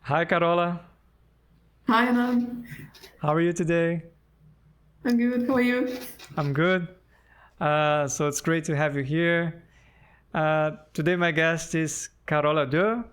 Hi, Carola. Hi, Anand. How are you today? I'm good. How are you? I'm good. So it's great to have you here. Today, my guest is Carola Doerr.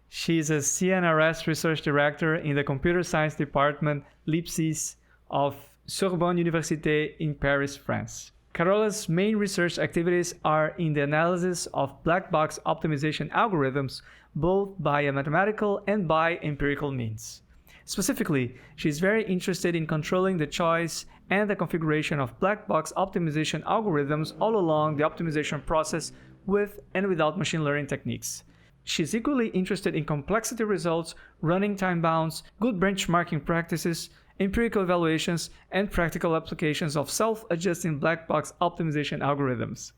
She's a CNRS Research Director in the Computer Science Department LIP6 of Sorbonne Université in Paris, France. Carola's main research activities are in the analysis of black box optimization algorithms, both by a mathematical and by empirical means. Specifically, she's very interested in controlling the choice and the configuration of black box optimization algorithms all along the optimization process with and without machine learning techniques. She's equally interested in complexity results, running time bounds, good benchmarking practices, empirical evaluations, and practical applications of self-adjusting black box optimization algorithms.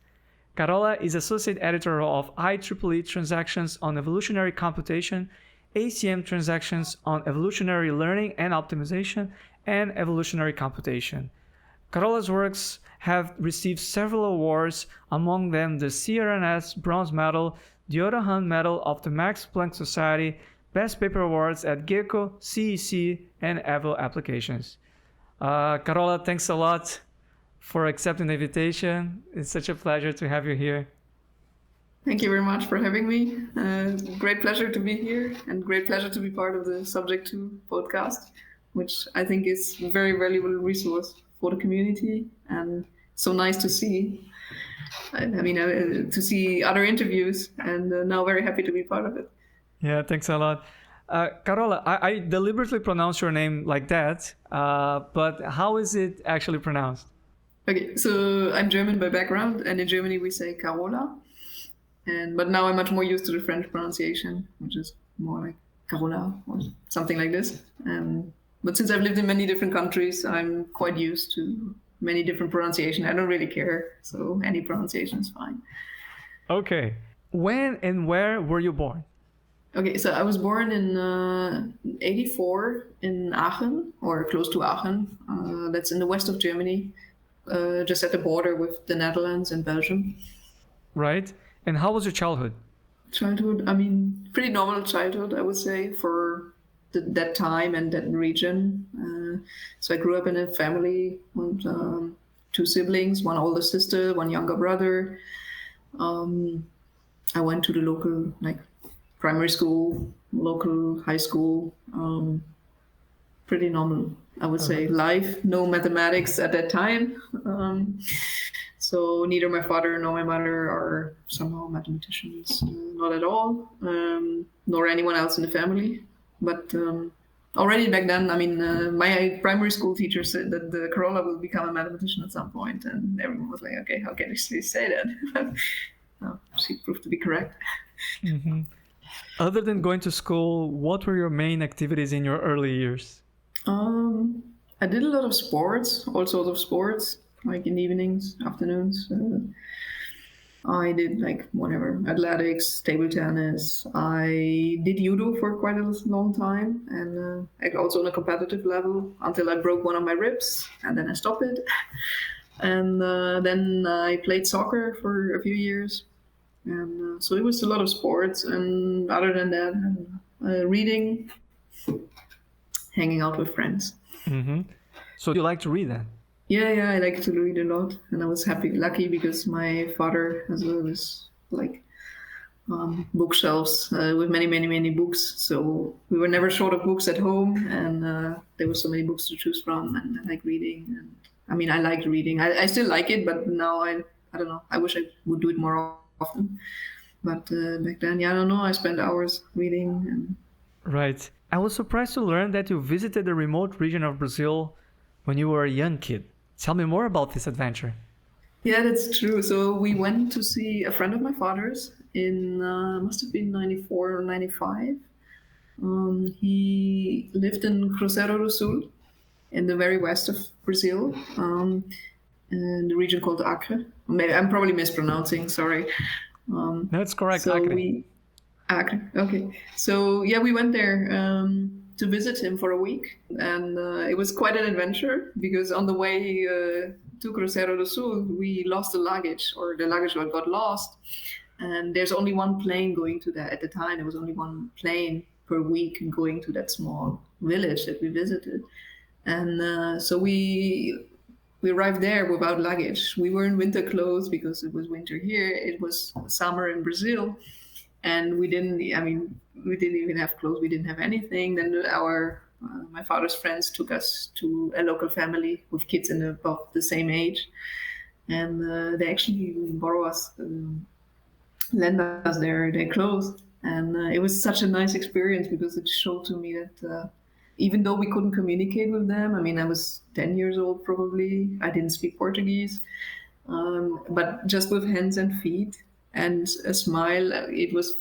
Carola is associate editor of IEEE Transactions on Evolutionary Computation, ACM Transactions on Evolutionary Learning and Optimization, and Evolutionary Computation. Carola's works have received several awards, among them the CNRS Bronze Medal, the Otto Hahn Medal of the Max Planck Society, Best Paper Awards at GECCO, CEC, and EvoApplications. Carola, thanks a lot for accepting the invitation. It's such a pleasure to have you here. Thank you very much for having me. Great pleasure to be here and great pleasure to be part of the Subject to podcast, which I think is a very valuable resource for the community and so nice to see. To see other interviews and now very happy to be part of it. Yeah, thanks a lot. Carola, I deliberately pronounce your name like that, but how is it actually pronounced? Okay, so I'm German by background, and in Germany we say Carola. But now I'm much more used to the French pronunciation, which is more like Carola or something like this. But since I've lived in many different countries, I'm quite used to many different pronunciation. I don't really care, so any pronunciation is fine. Okay. When and where were you born? Okay, so I was born in 84 in Acre, or close to Aachen. That's in the west of Germany, just at the border with the Netherlands and Belgium. Right. And how was your childhood? Childhood, pretty normal childhood, I would say, for that time and that region. So I grew up in a family with two siblings, one older sister, one younger brother. I went to the local primary school, local high school. Pretty normal, I would say. Life, no mathematics at that time. So neither my father nor my mother are somehow mathematicians, not at all, nor anyone else in the family. But already back then, my primary school teacher said that Carola will become a mathematician at some point, and everyone was like, okay, how can she say that? No, she proved to be correct. Mm-hmm. Other than going to school, what were your main activities in your early years? I did a lot of sports, all sorts of sports, like in the evenings, afternoons. I did athletics, table tennis. I did judo for quite a long time, and also on a competitive level until I broke one of my ribs, and then I stopped it. And then I played soccer for a few years. And so it was a lot of sports, and other than that, reading, hanging out with friends. Mm-hmm. So you like to read then? Yeah, I like to read a lot, and I was lucky because my father has always bookshelves with many books. So we were never short of books at home, and there were so many books to choose from, and I like reading. And I liked reading. I still like it, but now I don't know. I wish I would do it more often. But back then, I don't know. I spent hours reading. Right. I was surprised to learn that you visited the remote region of Brazil when you were a young kid. Tell me more about this adventure. Yeah, that's true. So we went to see a friend of my father's in, must have been 94 or 95. He lived in Cruzeiro do Sul, in the very west of Brazil, in the region called Acre. Maybe I'm probably mispronouncing, sorry. No, it's correct, so Acre. Acre, okay. So yeah, we went there to visit him for a week, and it was quite an adventure because on the way to Cruzeiro do Sul, we lost the luggage, or the luggage got lost, and there's only one plane going to that. At the time, there was only one plane per week going to that small village that we visited. And so we arrived there without luggage. We were in winter clothes because it was winter here. It was summer in Brazil. And we didn't even have clothes. We didn't have anything. Then my father's friends took us to a local family with kids in about the same age. And they actually lend us their clothes. And it was such a nice experience because it showed to me that even though we couldn't communicate with them, I was 10 years old probably, I didn't speak Portuguese, but just with hands and feet and a smile, it was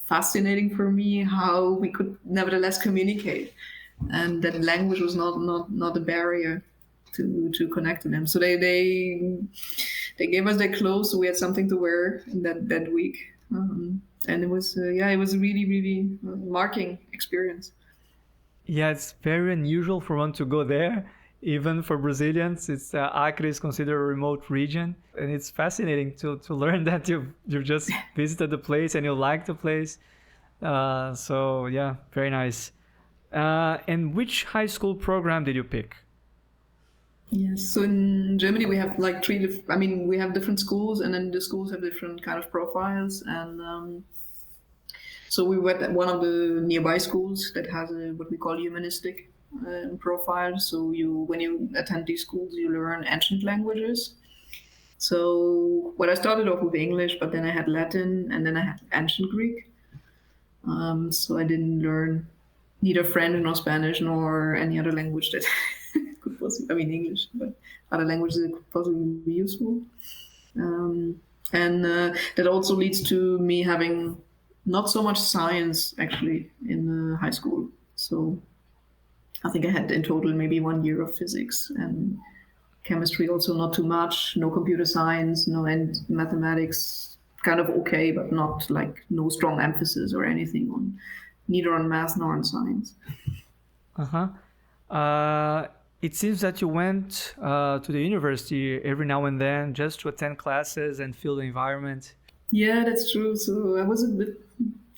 fascinating for me how we could nevertheless communicate, and that language was not a barrier to connect to them. So they gave us their clothes, so we had something to wear in that week, and it was it was a really marking experience. Yeah, it's very unusual for one to go there. Even for Brazilians, it's Acre is considered a remote region, and it's fascinating to learn that you've just visited the place and you like the place. So yeah, very nice. And which high school program did you pick? Yes, so in Germany we have like we have different schools, and then the schools have different kind of profiles, and so we were at one of the nearby schools that has what we call humanistic profile. So when you attend these schools, you learn ancient languages. So I started off with English, but then I had Latin, and then I had ancient Greek. So I didn't learn neither French nor Spanish nor any other language that could possibly, English, but other languages that could possibly be useful. And that also leads to me having not so much science actually in high school. So I think I had in total maybe 1 year of physics, and chemistry also not too much, no computer science, and mathematics kind of okay, but not like no strong emphasis or anything neither on math nor on science. It seems that you went to the university every now and then just to attend classes and feel the environment. Yeah, that's true. So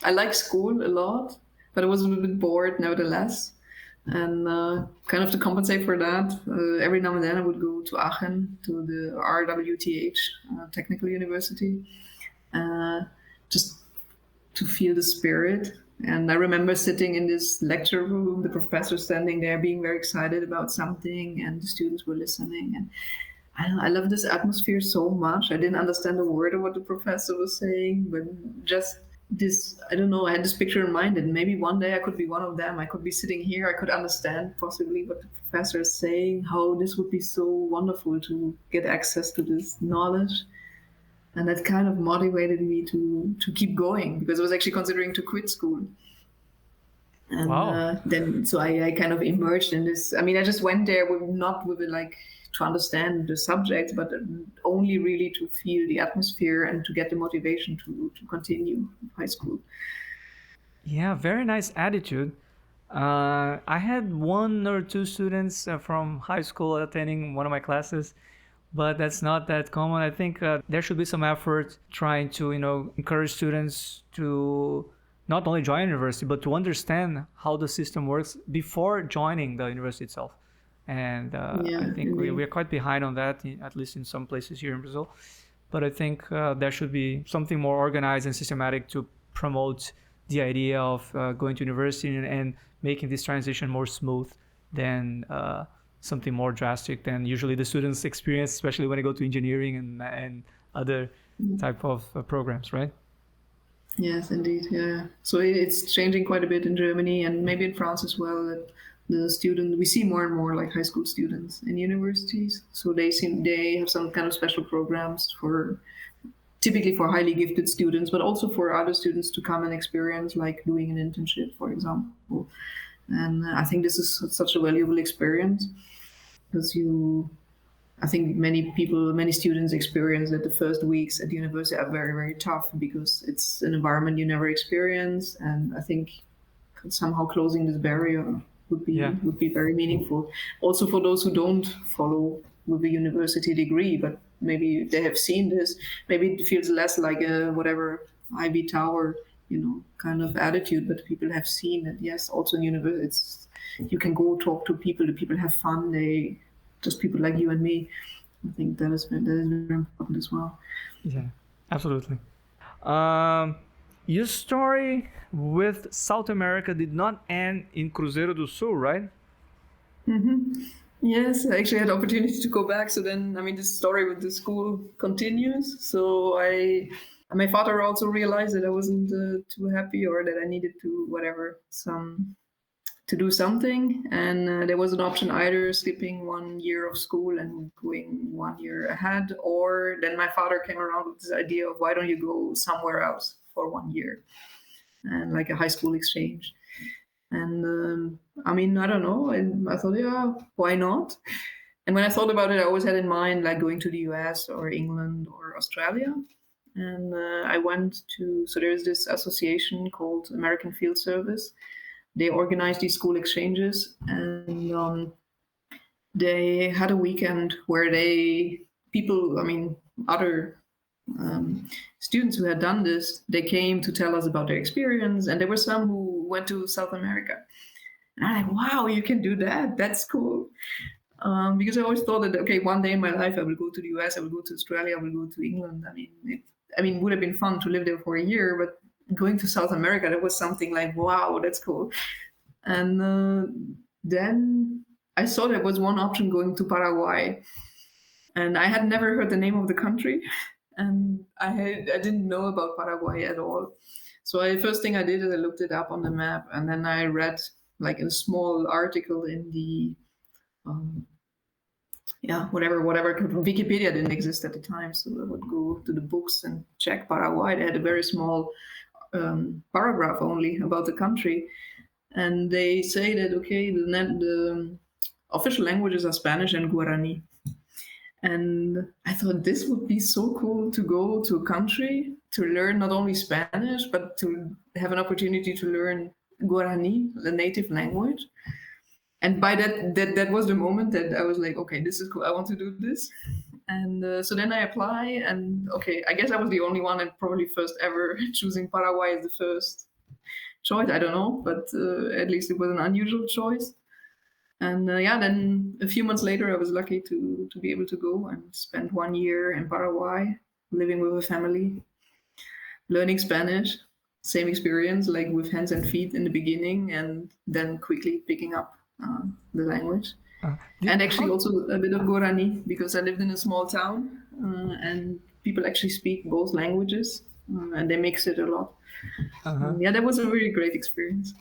I like school a lot, but I was a bit bored nevertheless. And kind of to compensate for that, every now and then I would go to Acre, to the RTWH, Technical University, just to feel the spirit. And I remember sitting in this lecture room, the professor standing there being very excited about something, and the students were listening. And I love this atmosphere so much. I didn't understand a word of what the professor was saying, but just this, I don't know, I had this picture in mind that maybe one day I could be one of them. I could be sitting here, I could understand possibly what the professor is saying, how this would be so wonderful to get access to this knowledge. And that kind of motivated me to keep going, because I was actually considering to quit school. And wow. Then I kind of immersed in this. I just went there not with like to understand the subject, but only really to feel the atmosphere and to get the motivation to continue high school. Yeah, very nice attitude. I had 1 or 2 students from high school attending one of my classes, but that's not that common. I think there should be some effort trying to, encourage students to not only join university, but to understand how the system works before joining the university itself. And I think we are quite behind on that, at least in some places here in Brazil. But I think there should be something more organized and systematic to promote the idea of going to university and making this transition more smooth than something more drastic than usually the students experience, especially when they go to engineering and other type of programs, right? Yes, indeed. Yeah. So it's changing quite a bit in Germany and maybe in France as well. That we see more and more like high school students in universities. So they have some kind of special programs typically for highly gifted students, but also for other students to come and experience, like doing an internship, for example. And I think this is such a valuable experience, because I think many students experience that the first weeks at university are very, very tough because it's an environment you never experience. And I think somehow closing this barrier would be very meaningful. Also for those who don't follow with a university degree, but maybe they have seen this, maybe it feels less like a whatever Ivy Tower kind of attitude, but people have seen that, yes, also in university, you can go talk to people, the people have fun, just people like you and me. I think that is very important as well. Yeah, absolutely. Your story with South America did not end in Cruzeiro do Sul, right? Mm-hmm. Yes, I actually had the opportunity to go back. So then, the story with the school continues. So my father also realized that I wasn't too happy, or that I needed to to do something. And there was an option, either skipping 1 year of school and going 1 year ahead, or then my father came around with this idea of, why don't you go somewhere else for 1 year, and like a high school exchange. And I don't know. And I thought, yeah, why not? And when I thought about it, I always had in mind like going to the US or England or Australia. And I went so there's this association called American Field Service. They organize these school exchanges, and they had a weekend where other students who had done this, they came to tell us about their experience, and there were some who went to South America. And I'm like, wow, you can do that. That's cool. Because I always thought that, okay, one day in my life I will go to the US, I will go to Australia, I will go to England. It would have been fun to live there for a year, but going to South America, that was something like, wow, that's cool. And then I saw there was one option, going to Paraguay. And I had never heard the name of the country. And I didn't know about Paraguay at all. So the first thing I did is I looked it up on the map, and then I read like a small article in the whatever. Wikipedia didn't exist at the time, so I would go to the books and check Paraguay. They had a very small paragraph only about the country, and they say that, okay, the official languages are Spanish and Guarani. And I thought this would be so cool, to go to a country to learn not only Spanish, but to have an opportunity to learn Guarani, the native language. And by that was the moment that I was like, okay, this is cool, I want to do this. And so then I apply, and okay, I guess I was the only one, and probably first ever, choosing Paraguay as the first choice. I don't know, but at least it was an unusual choice. And then a few months later, I was lucky to be able to go and spend 1 year in Paraguay, living with a family, learning Spanish. Same experience, like with hands and feet in the beginning, and then quickly picking up the language. And actually also a bit of Guarani, because I lived in a small town, and people actually speak both languages, and they mix it a lot. That was a really great experience.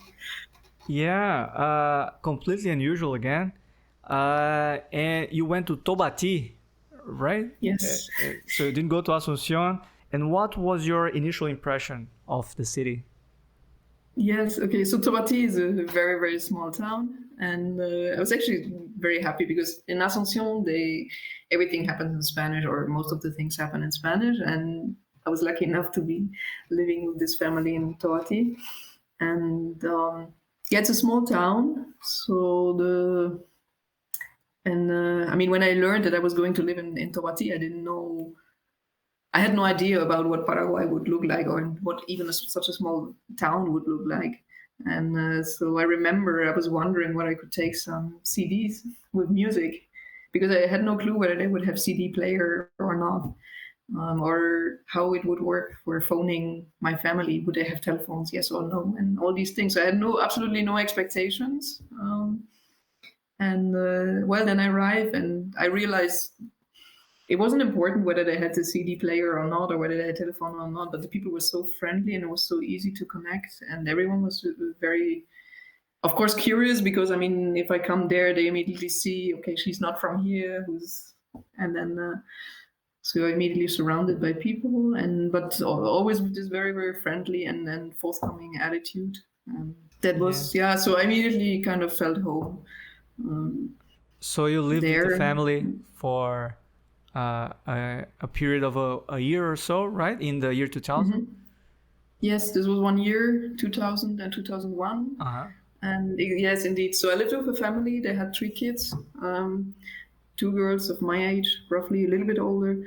Yeah, completely unusual again. And you went to Tobatí, right? Yes. So you didn't go to Asunción. And what was your initial impression of the city? Yes, okay. So Tobatí is a very, very small town. And I was actually very happy, because in Asunción, everything happens in Spanish, or most of the things happen in Spanish. And I was lucky enough to be living with this family in Tobatí. And it's a small town. So when I learned that I was going to live in Tobatí, I had no idea about what Paraguay would look like, or what even such a small town would look like. And so I remember I was wondering whether I could take some CDs with music, because I had no clue whether they would have CD player or not, or how it would work for phoning my family. Would they have telephones, yes or no, and all these things. I had absolutely no expectations. Then I arrived, and I realized it wasn't important whether they had the CD player or not, or whether they had a telephone or not, but the people were so friendly, and it was so easy to connect, and everyone was very, of course, curious, because if I come there, they immediately see, okay, she's not from here, so you're immediately surrounded by people, but always with this very, very friendly and then forthcoming attitude. So I immediately kind of felt home. So you lived with the family for a period of a year or so, right? In the year 2000? Mm-hmm. Yes, this was 1 year, 2000 and 2001. And yes, indeed. So I lived with a family. They had 3 kids, 2 girls of my age, roughly a little bit older,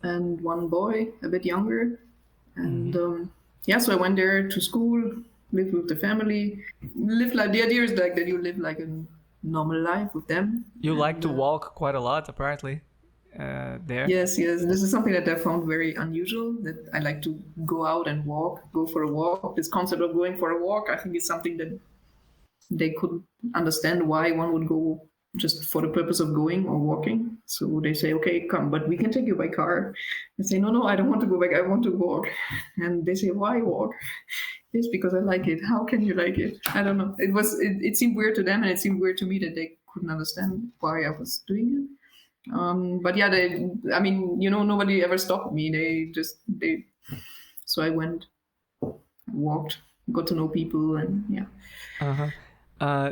and 1 boy, a bit younger. And yeah, so I went there to school, lived with the family, lived like, the idea is like that you live like a normal life with them. You like to walk quite a lot, apparently, there. Yes. This is something that I found very unusual, that I like to go out and go for a walk. This concept of going for a walk, I think is something that they could understand why one would go just for the purpose of going or walking. So they say, okay, come, but we can take you by car. I say, no, I don't want to go back. I want to walk. And they say, why walk? Yes, because I like it. How can you like it? I don't know. It seemed weird to them, and it seemed weird to me that they couldn't understand why I was doing it. But yeah, nobody ever stopped me. So I went, walked, got to know people, and yeah.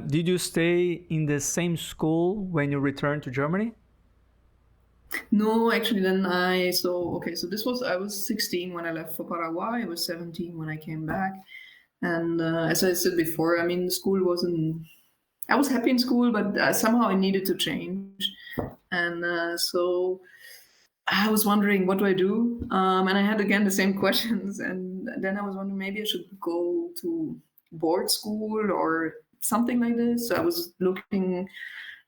Did you stay in the same school when you returned to Germany? No, actually, then I was 16 when I left for Paraguay. I was 17 when I came back. And as I said before, I mean, I was happy in school, but somehow I needed to change. And so I was wondering, what do I do? And I had, again, the same questions. And then I was wondering, maybe I should go to board school or something like this. So I was looking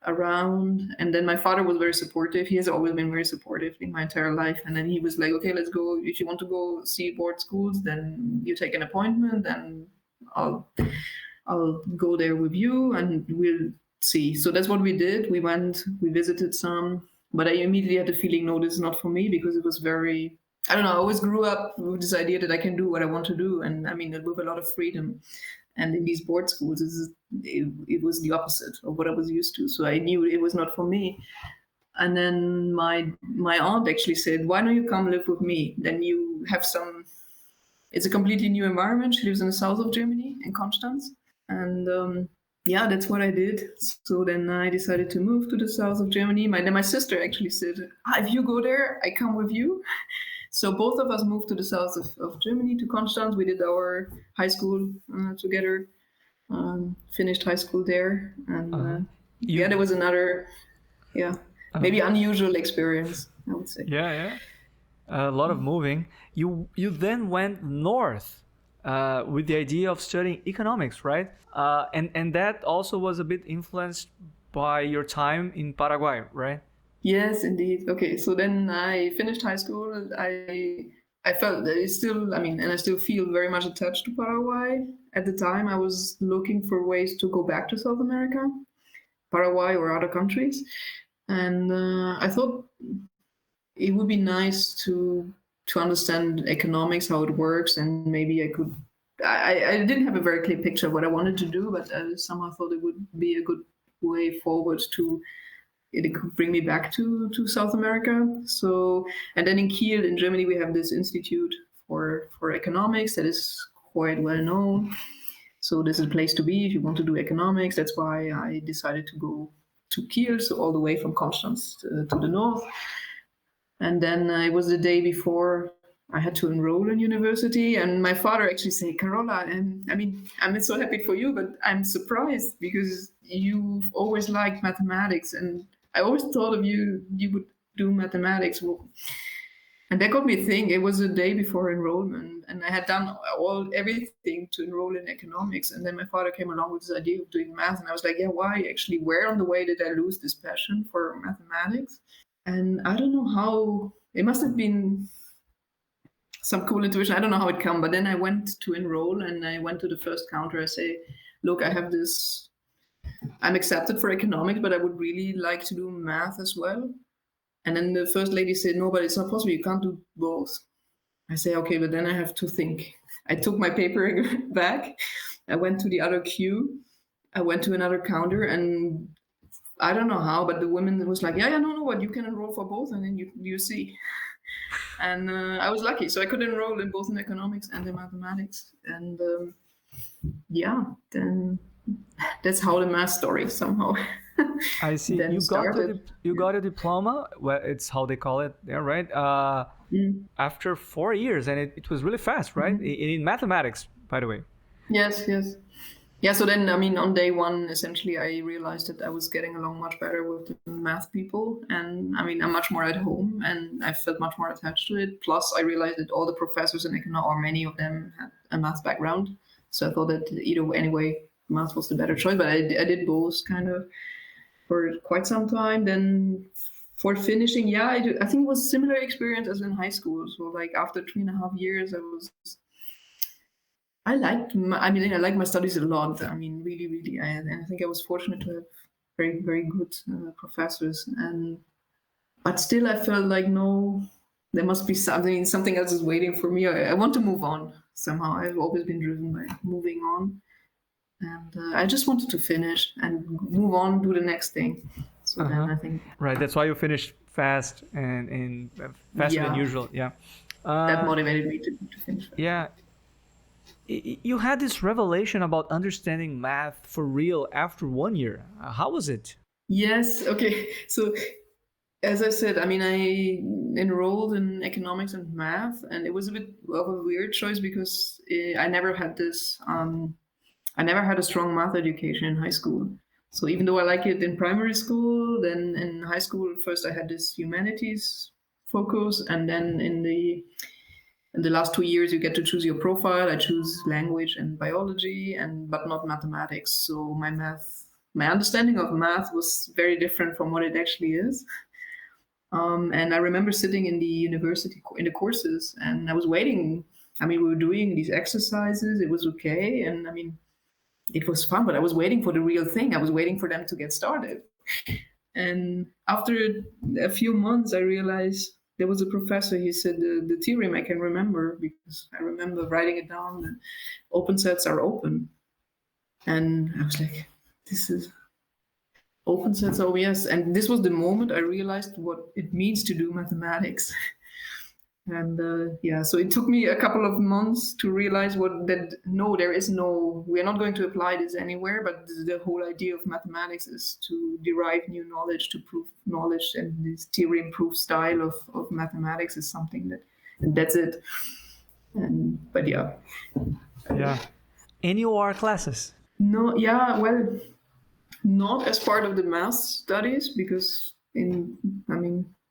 around, and then my father was very supportive. He has always been very supportive in my entire life. And then he was like, okay, let's go. If you want to go see board schools, then you take an appointment and I'll go there with you and we'll see. So that's what we did. We went, we visited some, but I immediately had the feeling, no, this is not for me, because it was very, I don't know, I always grew up with this idea that I can do what I want to do. And I mean, with a lot of freedom. And in these board schools, it was the opposite of what I was used to. So I knew it was not for me. And then my aunt actually said, why don't you come live with me? Then you have it's a completely new environment. She lives in the south of Germany, in Konstanz. And yeah, that's what I did. So then I decided to move to the south of Germany. Then my sister actually said, if you go there, I come with you. So both of us moved to the south of Germany, to Konstanz. We did our high school together, finished high school there. And there was another, maybe unusual experience, I would say. Yeah. A lot of moving. You then went north with the idea of studying economics, right? And that also was a bit influenced by your time in Paraguay, right? Yes, indeed. Okay, so then I finished high school. I felt that and I still feel very much attached to Paraguay. At the time, I was looking for ways to go back to South America, Paraguay or other countries. And I thought it would be nice to understand economics, how it works, and maybe I could. I didn't have a very clear picture of what I wanted to do, but I somehow thought it would be a good way forward to. It could bring me back to South America. So, and then in Kiel, in Germany, we have this institute for economics that is quite well known. So this is a place to be if you want to do economics. That's why I decided to go to Kiel, so all the way from Konstanz to the north. And then it was the day before I had to enroll in university, and my father actually said, Carola, I'm so happy for you, but I'm surprised because you've always liked mathematics, and I always thought of you would do mathematics. And that got me thinking. It was the day before enrollment, and I had done everything to enroll in economics. And then my father came along with this idea of doing math, and I was like, yeah, why? Actually, where on the way did I lose this passion for mathematics? And I don't know how. It must have been some cool intuition. I don't know how it came, but then I went to enroll, and I went to the first counter. I say, look, I have this. I'm accepted for economics, but I would really like to do math as well. And then the first lady said, no, but it's not possible. You can't do both. I say, okay, but then I have to think. I took my paper back. I went to the other queue. I went to another counter, and I don't know how, but the woman was like, yeah, no, what, you can enroll for both, and then you see. And I was lucky. So I could enroll in both in economics and in mathematics. And then that's how the math story somehow. I see. You got a diploma. Well, it's how they call it there, right? After 4 years, and it was really fast, right? In mathematics, by the way. Yes. Yeah, so then, I mean, on day one, essentially, I realized that I was getting along much better with the math people. And I mean, I'm much more at home and I felt much more attached to it. Plus, I realized that all the professors in economics, or many of them, had a math background. So I thought that either anyway, math was the better choice. But I did both kind of for quite some time. Then for finishing, yeah, I think it was a similar experience as in high school. So like after 3.5 years, I liked my studies a lot. I mean, really, really. And I think I was fortunate to have very, very good professors. But still, I felt like, no, there must be something else is waiting for me. I want to move on somehow. I've always been driven by moving on. And I just wanted to finish and move on, do the next thing. So then I think... Right, that's why you finished fast and faster than usual. Yeah. That motivated me to finish. Yeah. You had this revelation about understanding math for real after 1 year. How was it? Yes. Okay. So, as I said, I mean, I enrolled in economics and math, and it was a bit of a weird choice because I never had this. I never had a strong math education in high school. So even though I like it in primary school, then in high school, first I had this humanities focus, and then in the last 2 years, you get to choose your profile. I choose language and biology, but not mathematics. So my understanding of math was very different from what it actually is. And I remember sitting in the university in the courses, and I was waiting. I mean, we were doing these exercises. It was okay, and I mean, it was fun. But I was waiting for the real thing. I was waiting for them to get started. And after a few months, I realized. There was a professor, he said, the theorem I can remember because I remember writing it down, that open sets are open. And I was like, this is open sets, oh yes. And this was the moment I realized what it means to do mathematics. And so it took me a couple of months to realize we're not going to apply this anywhere, but the whole idea of mathematics is to derive new knowledge, to prove knowledge, and this theorem-proof style of mathematics is something that's it. But yeah. Yeah. Any OR classes? No, yeah, well, not as part of the math studies because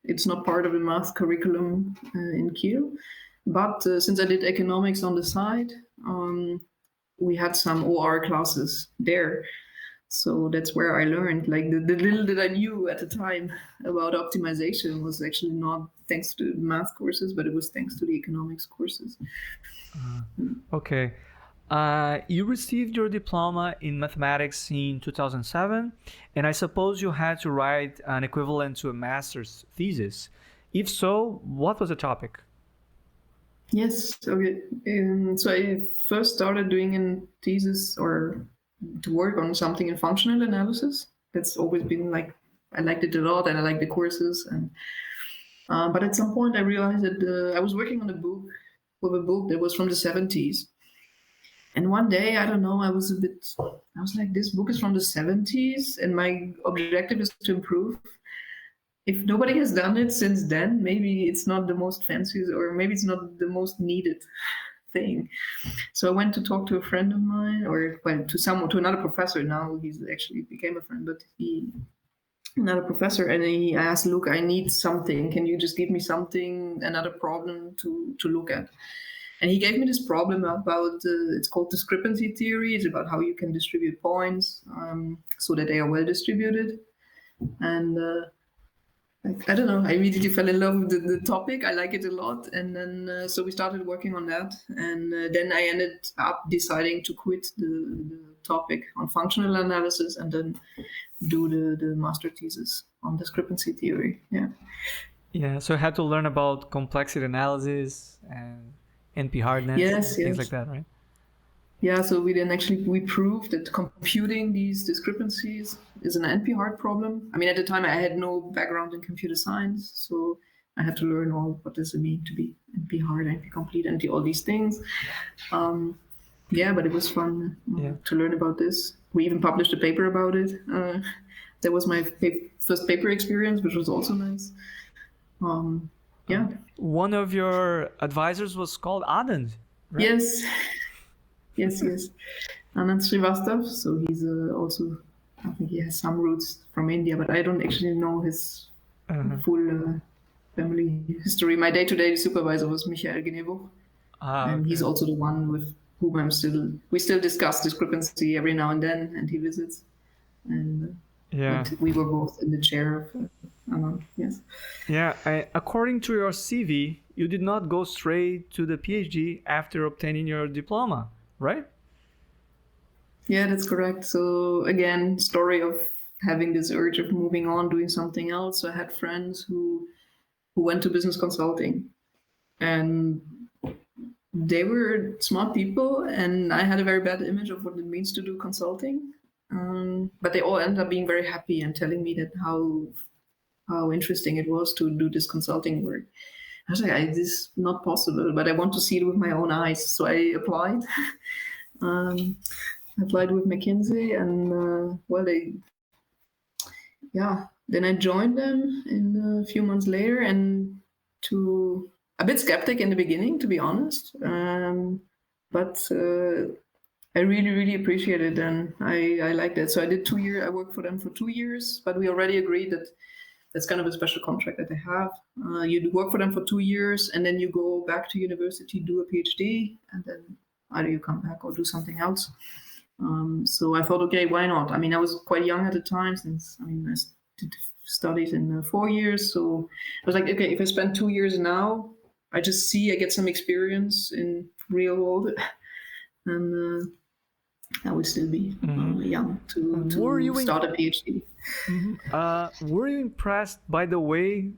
it's not part of the math curriculum in Kiel. But since I did economics on the side, we had some OR classes there. So that's where I learned, like the little that I knew at the time about optimization was actually not thanks to math courses, but it was thanks to the economics courses. Okay. You received your diploma in mathematics in 2007, and I suppose you had to write an equivalent to a master's thesis. If so, what was the topic? Yes. Okay. So I first started doing a thesis or to work on something in functional analysis. That's always been like, I liked it a lot and I liked the courses. But at some point I realized that I was working on a book that was from the 70s. And one day, I don't know, I was like, this book is from the 70s and my objective is to improve. If nobody has done it since then, maybe it's not the most fancy or maybe it's not the most needed thing. So I went to talk to a friend of mine to another professor. Now he's actually became a friend, but another professor, and he asked, look, I need something. Can you just give me something, another problem to look at? And he gave me this problem about, it's called discrepancy theory. It's about how you can distribute points so that they are well distributed. And I don't know, I immediately fell in love with the topic. I like it a lot. And then, so we started working on that. And then I ended up deciding to quit the topic on functional analysis and then do the master thesis on discrepancy theory. Yeah. Yeah, so I had to learn about complexity analysis and NP hardness, things like that, right? Yeah, so we proved that computing these discrepancies is an NP hard problem. I mean, at the time I had no background in computer science, so I had to learn what does it mean to be NP hard, NP complete, NP all these things. But it was fun to learn about this. We even published a paper about it. That was my first paper experience, which was also nice. One of your advisors was called Anand, right? Yes. Anand Srivastav. So he's also, I think he has some roots from India, but I don't actually know his full family history. My day-to-day supervisor was Michael Genevo, and he's also the one with whom we still discuss discrepancy every now and then, and he visits. And we were both in the chair of Anand, yes. Yeah, according to your CV, you did not go straight to the PhD after obtaining your diploma, right? Yeah, that's correct. So again, story of having this urge of moving on, doing something else. So I had friends who went to business consulting, and they were smart people, and I had a very bad image of what it means to do consulting. But they all ended up being very happy and telling me that how interesting it was to do this consulting work. I was like, this is not possible, but I want to see it with my own eyes. So I applied. Applied with McKinsey, and then I joined them in a few months later, and a bit skeptic in the beginning, to be honest, but I really, really appreciated it, and I liked it. So I did 2 years. I worked for them for 2 years, but we already agreed that that's kind of a special contract that they have. You work for them for 2 years, and then you go back to university, do a PhD, and then either you come back or do something else. So I thought, okay, why not? I mean, I was quite young at the time, I did studies in 4 years. So I was like, okay, if I spend 2 years now, I get some experience in real world, and I would still be young to start a PhD. Were you impressed by the way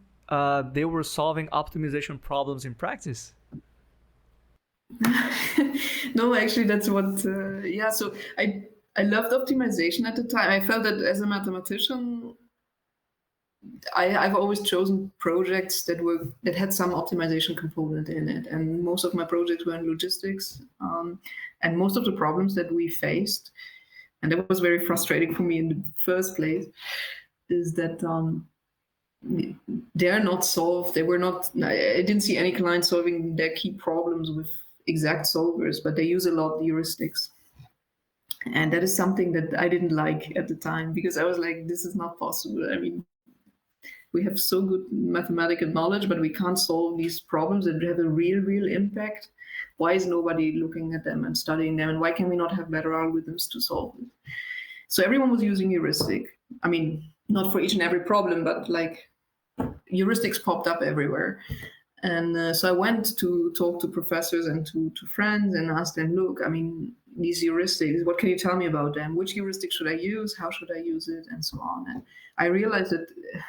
they were solving optimization problems in practice? No, actually, that's what. So I loved optimization at the time. I felt that as a mathematician, I've always chosen projects that had some optimization component in it, and most of my projects were in logistics. And most of the problems that we faced, and that was very frustrating for me in the first place, is that they're not solved. They were not. I didn't see any client solving their key problems with exact solvers, but they use a lot of heuristics. And that is something that I didn't like at the time, because I was like, this is not possible. I mean, we have so good mathematical knowledge, but we can't solve these problems that have a real impact. Why is nobody looking at them and studying them? And why can we not have better algorithms to solve it? So everyone was using heuristic. I mean, not for each and every problem, but like heuristics popped up everywhere. And so I went to talk to professors and to friends and ask them, look, I mean, these heuristics, what can you tell me about them? Which heuristic should I use? How should I use it? And so on. And I realized that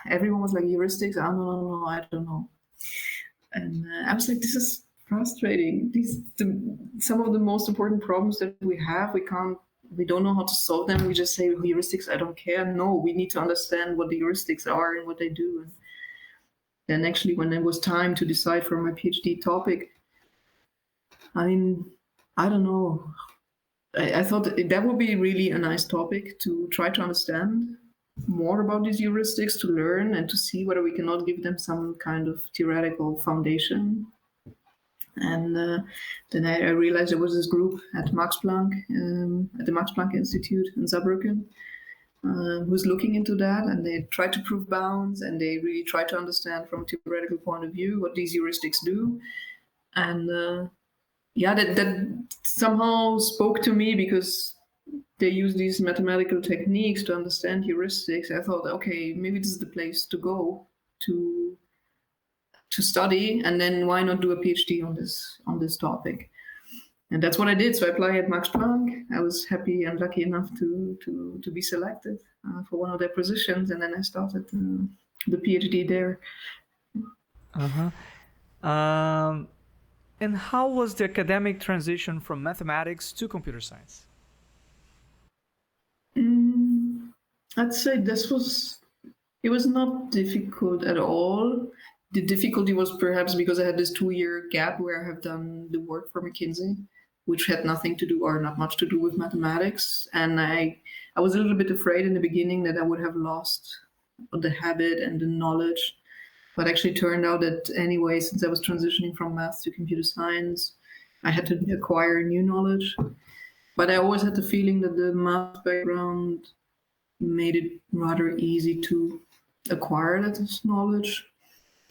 everyone was like, heuristics? Oh, no, I don't know. And I was like, this is frustrating. Some of the most important problems that we have, we don't know how to solve them. We just say heuristics, I don't care. No, we need to understand what the heuristics are and what they do. And then actually, when it was time to decide for my PhD topic, I mean, I don't know. I thought that would be really a nice topic to try to understand more about these heuristics, to learn and to see whether we cannot give them some kind of theoretical foundation. And then I realized there was this group at Max Planck, at the Max Planck Institute in Saarbrücken, who's looking into that, and they try to prove bounds, and they really try to understand from a theoretical point of view what these heuristics do. And that somehow spoke to me, because they use these mathematical techniques to understand heuristics. I thought, okay, maybe this is the place to go to study, and then why not do a PhD on this topic? And that's what I did. So I applied at Max Planck. I was happy and lucky enough to be selected for one of their positions, and then I started the PhD there. And how was the academic transition from mathematics to computer science? I'd say it was not difficult at all. The difficulty was perhaps because I had this 2-year gap where I have done the work for McKinsey, which had nothing to do, or not much to do, with mathematics. And I was a little bit afraid in the beginning that I would have lost the habit and the knowledge. But actually turned out that anyway, since I was transitioning from math to computer science, I had to acquire new knowledge. But I always had the feeling that the math background made it rather easy to acquire that knowledge.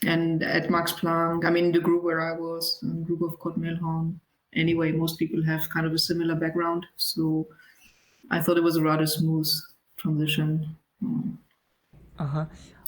And at Max Planck, I mean, the group where I was, a group of Milhan, anyway, most people have kind of a similar background. So I thought it was a rather smooth transition.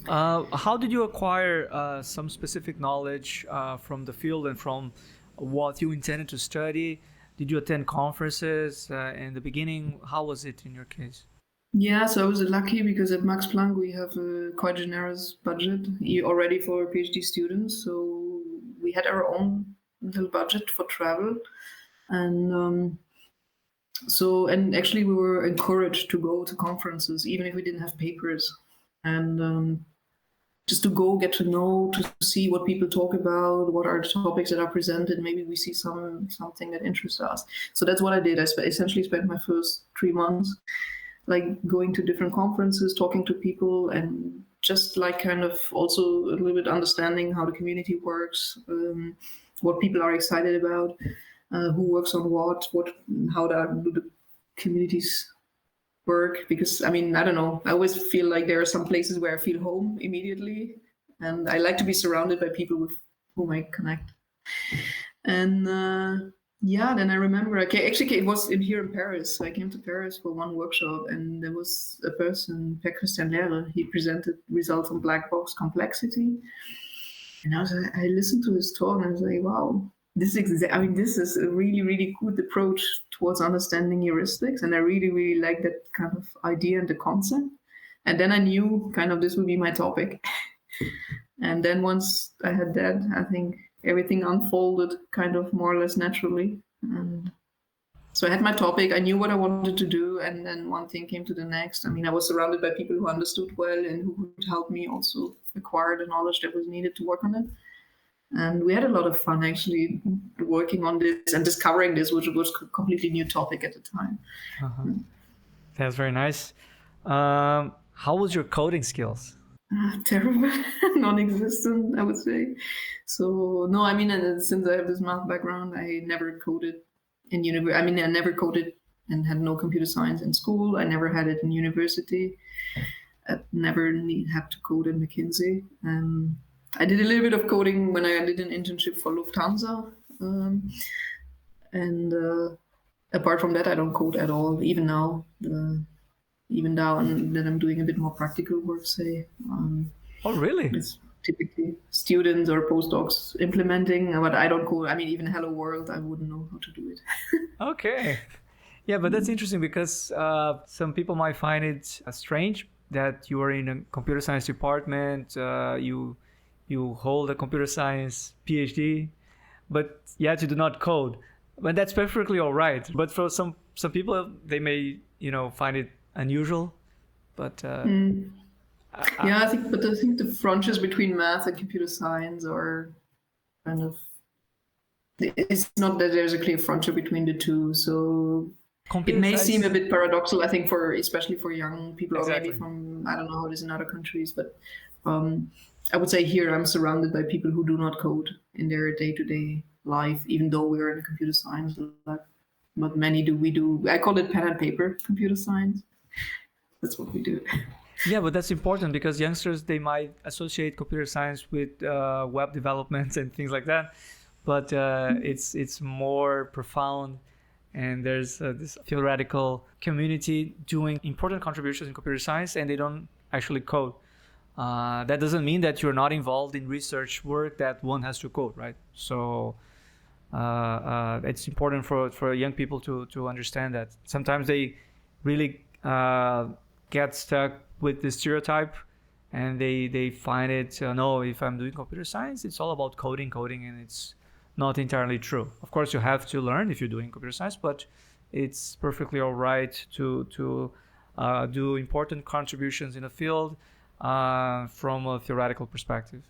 How did you acquire some specific knowledge from the field and from what you intended to study? Did you attend conferences in the beginning? How was it in your case? Yeah, so I was lucky because at Max Planck we have a quite generous budget already for PhD students. So we had our own little budget for travel. And and actually we were encouraged to go to conferences, even if we didn't have papers. And just to go get to know, to see what people talk about, what are the topics that are presented. Maybe we see something that interests us. So that's what I did. I essentially spent my first 3 months like going to different conferences, talking to people, and just like kind of also a little bit understanding how the community works, what people are excited about, who works on how do the communities work. Because I mean, I don't know, I always feel like there are some places where I feel home immediately, and I like to be surrounded by people with whom I connect. And then I remember it was here in Paris. So I came to Paris for one workshop, and there was a person, Christian Lehrer. He presented results on black box complexity, and I listened to his talk, and I was like, wow, this is a really, really good approach towards understanding heuristics, and I really, really like that kind of idea and the concept. And then I knew kind of this would be my topic. And then once I had that, I think everything unfolded kind of more or less naturally. And so I had my topic, I knew what I wanted to do, and then one thing came to the next. I mean, I was surrounded by people who understood well and who could help me also acquire the knowledge that was needed to work on it. And we had a lot of fun actually working on this and discovering this, which was a completely new topic at the time. That's very nice. How was your coding skills? Terrible, non-existent, I would say. So no, I mean, since I have this math background, I never coded in university. I mean, I never coded and had no computer science in school. I never had it in university. I never had to code in McKinsey. I did a little bit of coding when I did an internship for Lufthansa. Apart from that, I don't code at all, even now. Even now, and then I'm doing a bit more practical work, say. Oh, really? It's typically students or postdocs implementing, but I don't code. I mean, even Hello World, I wouldn't know how to do it. Okay. Yeah, but that's interesting because some people might find it strange that you are in a computer science department, you hold a computer science PhD, but yet you do not code. But that's perfectly all right. But for some people, they may, find it unusual, but I think the frontiers between math and computer science are kind of, it's not that there's a clear frontier between the two, so it may seem a bit paradoxical, I think, especially for young people. Exactly. Or maybe from, I don't know how it is in other countries, but I would say here I'm surrounded by people who do not code in their day-to-day life, even though we're in a computer science lab. But many do. I call it pen and paper computer science. That's what we do. Yeah, but that's important because youngsters, they might associate computer science with web development and things like that. But it's more profound, and there's this theoretical community doing important contributions in computer science, and they don't actually code. That doesn't mean that you're not involved in research work that one has to code, right? So it's important for young people to understand that. Sometimes they really get stuck with the stereotype, and they find it, no, if I'm doing computer science, it's all about coding, and it's not entirely true. Of course, you have to learn if you're doing computer science, but it's perfectly all right to do important contributions in the field from a theoretical perspective,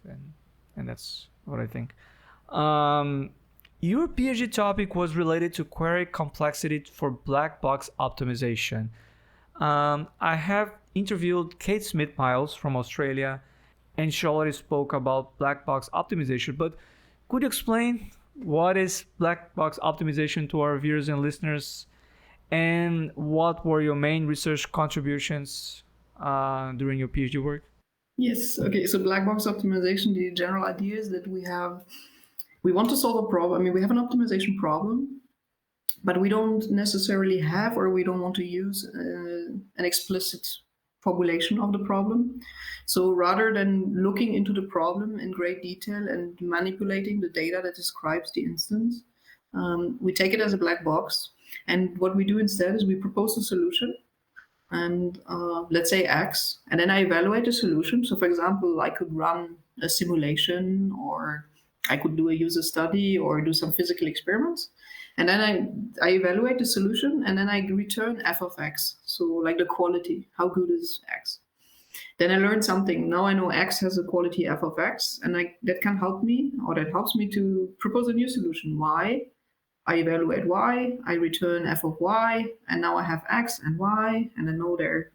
and that's what I think. Your PhD topic was related to query complexity for black box optimization. I have interviewed Kate Smith-Miles from Australia, and she already spoke about black box optimization, but could you explain what is black box optimization to our viewers and listeners? And what were your main research contributions during your PhD work? Yes. Okay. So black box optimization, the general idea is that we want to solve a problem. I mean, we have an optimization problem, but we don't necessarily have, or we don't want to use an explicit formulation of the problem. So rather than looking into the problem in great detail and manipulating the data that describes the instance, we take it as a black box. And what we do instead is we propose a solution, and let's say X, and then I evaluate the solution. So for example, I could run a simulation, or I could do a user study, or do some physical experiments. And then I evaluate the solution, and then I return f of x. So like the quality, how good is x? Then I learned something. Now I know x has a quality f of x, and that can help me, or that helps me to propose a new solution. Y, I evaluate y, I return f of y, and now I have x and y, and I know their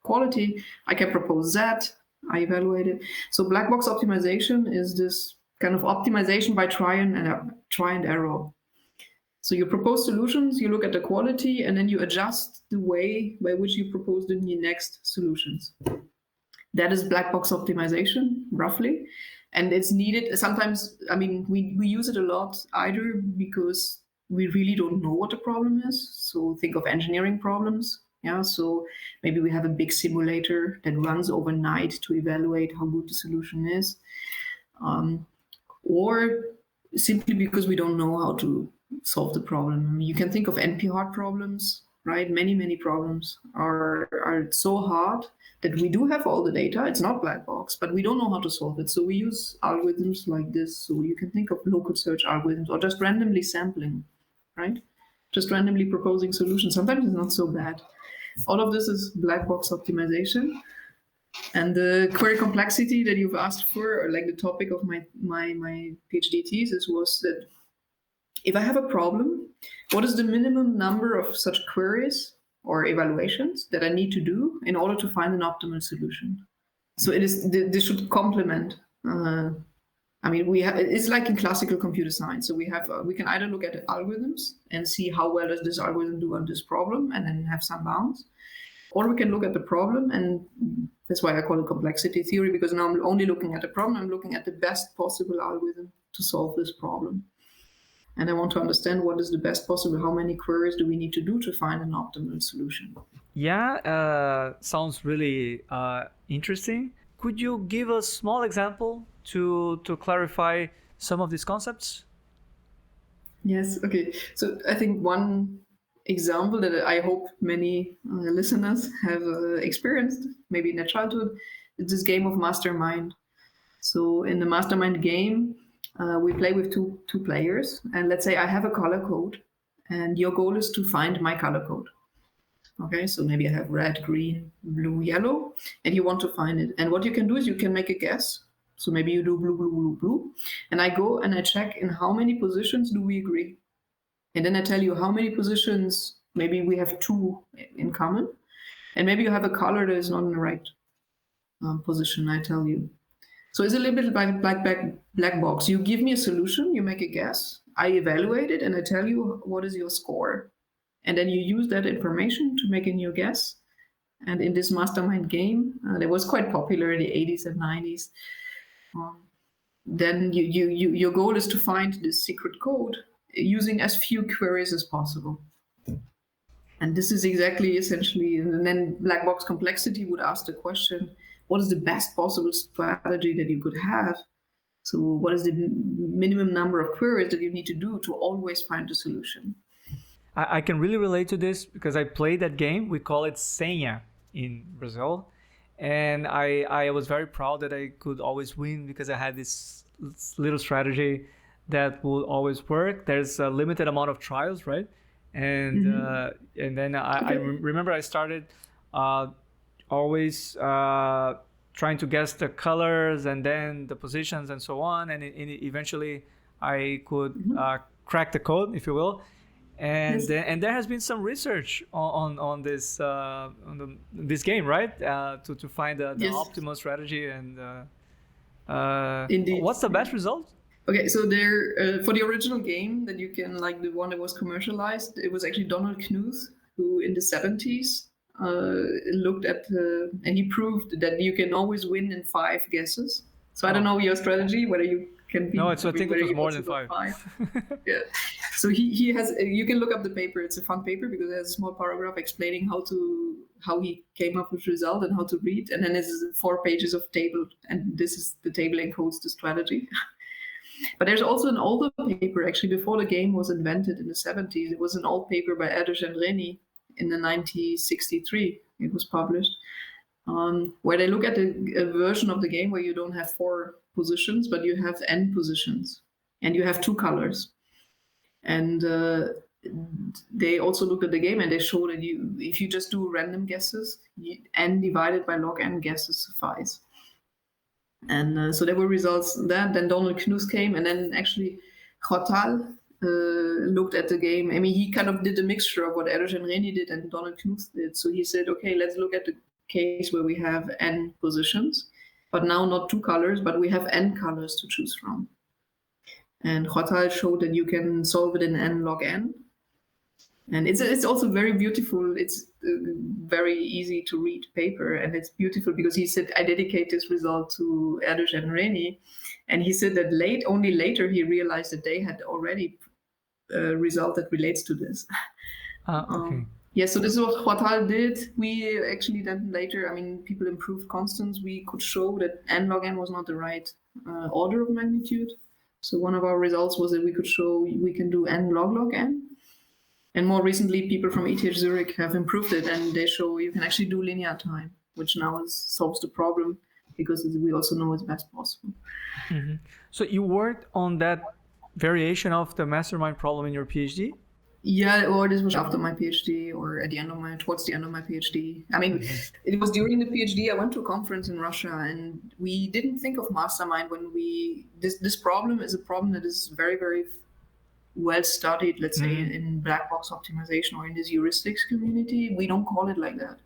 quality. I can propose z, I evaluate it. So black box optimization is this kind of optimization by try and error. So you propose solutions, you look at the quality, and then you adjust the way by which you propose the next solutions. That is black box optimization, roughly. And it's needed sometimes. I mean, we use it a lot, either because we really don't know what the problem is. So think of engineering problems. Yeah, so maybe we have a big simulator that runs overnight to evaluate how good the solution is. Or simply because we don't know how to solve the problem. You can think of NP-hard problems, right? Many problems are so hard that we do have all the data. It's not black box, but we don't know how to solve it. So we use algorithms like this. So you can think of local search algorithms, or just randomly sampling, right? Just randomly proposing solutions. Sometimes it's not so bad. All of this is black box optimization. And the query complexity that you've asked for, or like the topic of my PhD thesis, was that if I have a problem, what is the minimum number of such queries or evaluations that I need to do in order to find an optimal solution? So this should complement. I mean, it's like in classical computer science. So we can either look at algorithms and see how well does this algorithm do on this problem, and then have some bounds, or we can look at the problem, and that's why I call it complexity theory, because now I'm only looking at the problem. I'm looking at the best possible algorithm to solve this problem. And I want to understand what is the best possible, how many queries do we need to do to find an optimal solution. Yeah, sounds really interesting. Could you give a small example to clarify some of these concepts? Yes, okay. So I think one example that I hope many listeners have experienced, maybe in their childhood, is this game of Mastermind. So in the Mastermind game, we play with two players, and let's say I have a color code, and your goal is to find my color code. Okay, so maybe I have red, green, blue, yellow, and you want to find it. And what you can do is you can make a guess. So maybe you do blue, blue, blue, blue, and I go and I check in how many positions do we agree. And then I tell you how many positions, maybe we have two in common, and maybe you have a color that is not in the right position, I tell you. So it's a little bit like black box. You give me a solution, you make a guess, I evaluate it, and I tell you what is your score. And then you use that information to make a new guess. And in this Mastermind game, that was quite popular in the 80s and 90s, then your goal is to find this secret code using as few queries as possible. And this is exactly essentially, and then black box complexity would ask the question, what is the best possible strategy that you could have? So what is the minimum number of queries that you need to do to always find the solution? I can really relate to this because I played that game. We call it Senha in Brazil. And I was very proud that I could always win because I had this little strategy that will always work. There's a limited amount of trials, right? And and then I remember I started always trying to guess the colors and then the positions and so on. And eventually I could crack the code, if you will. And and there has been some research on this this game, right? To find the optimal strategy and Indeed. What's the best result? Okay, so there for the original game that you can, like the one that was commercialized, it was actually Donald Knuth who in the 70s looked at and he proved that you can always win in 5 guesses. So I don't know your strategy, whether you can be. No, I think it was more than 5. Yeah. So he has. You can look up the paper. It's a fun paper because it has a small paragraph explaining how he came up with the result and how to read, and then there's 4 pages of table, and this is the table encodes the strategy. But there's also an older paper, actually, before the game was invented in the 70s. It was an old paper by Erdős and Renyi in the 1963. It was published, where they look at a version of the game where you don't have 4 positions, but you have n positions, and you have 2 colors. And they also looked at the game, and they show that if you just do random guesses, n divided by log n guesses suffice. And so there were results there. Then Donald Knuth came, and then actually Chotal looked at the game. I mean, he kind of did a mixture of what Erdős and Renyi did and Donald Knuth did. So he said, okay, let's look at the case where we have n positions, but now not 2 colors, but we have n colors to choose from. And Chotal showed that you can solve it in n log n. And it's also very beautiful. It's very easy to read paper, and it's beautiful because he said, I dedicate this result to Erdős and Renyi. And he said that only later he realized that they had already a result that relates to this. Okay. Yeah, so this is what Chotal did. We actually then later, I mean, people improved Konstanz. We could show that n log n was not the right order of magnitude. So one of our results was that we could show we can do n log n. And more recently, people from ETH Zurich have improved it, and they show you can actually do linear time, which now solves the problem because we also know it's best possible. Mm-hmm. So you worked on that variation of the mastermind problem in your PhD? Yeah, or this was after my PhD, or towards the end of my PhD. I mean, it was during the PhD. I went to a conference in Russia, and we didn't think of mastermind when this problem is a problem that is very, very well studied, let's say, in black box optimization or in this heuristics community. We don't call it like that.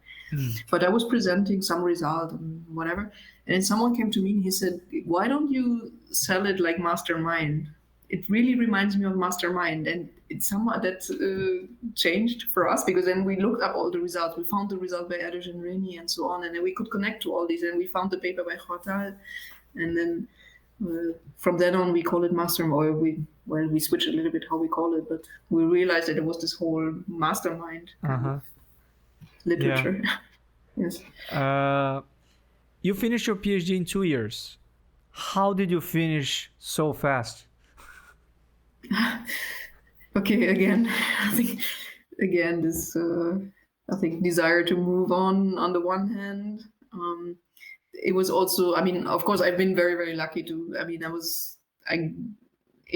But I was presenting some result and whatever, and then someone came to me and he said, why don't you sell it like mastermind? It really reminds me of mastermind. And it's somewhat that changed for us, because then we looked up all the results. We found the result by Erdős and Renyi and so on, and then we could connect to all these, and we found the paper by Chotal, and then from then on we call it mastermind, or we switch a little bit how we call it, but we realized that it was this whole mastermind kind of literature. Yeah. Yes. You finished your PhD in 2 years. How did you finish so fast? Okay, again, I think this desire to move on the one hand. It was also, I mean, of course, I've been very, very lucky to, I mean, it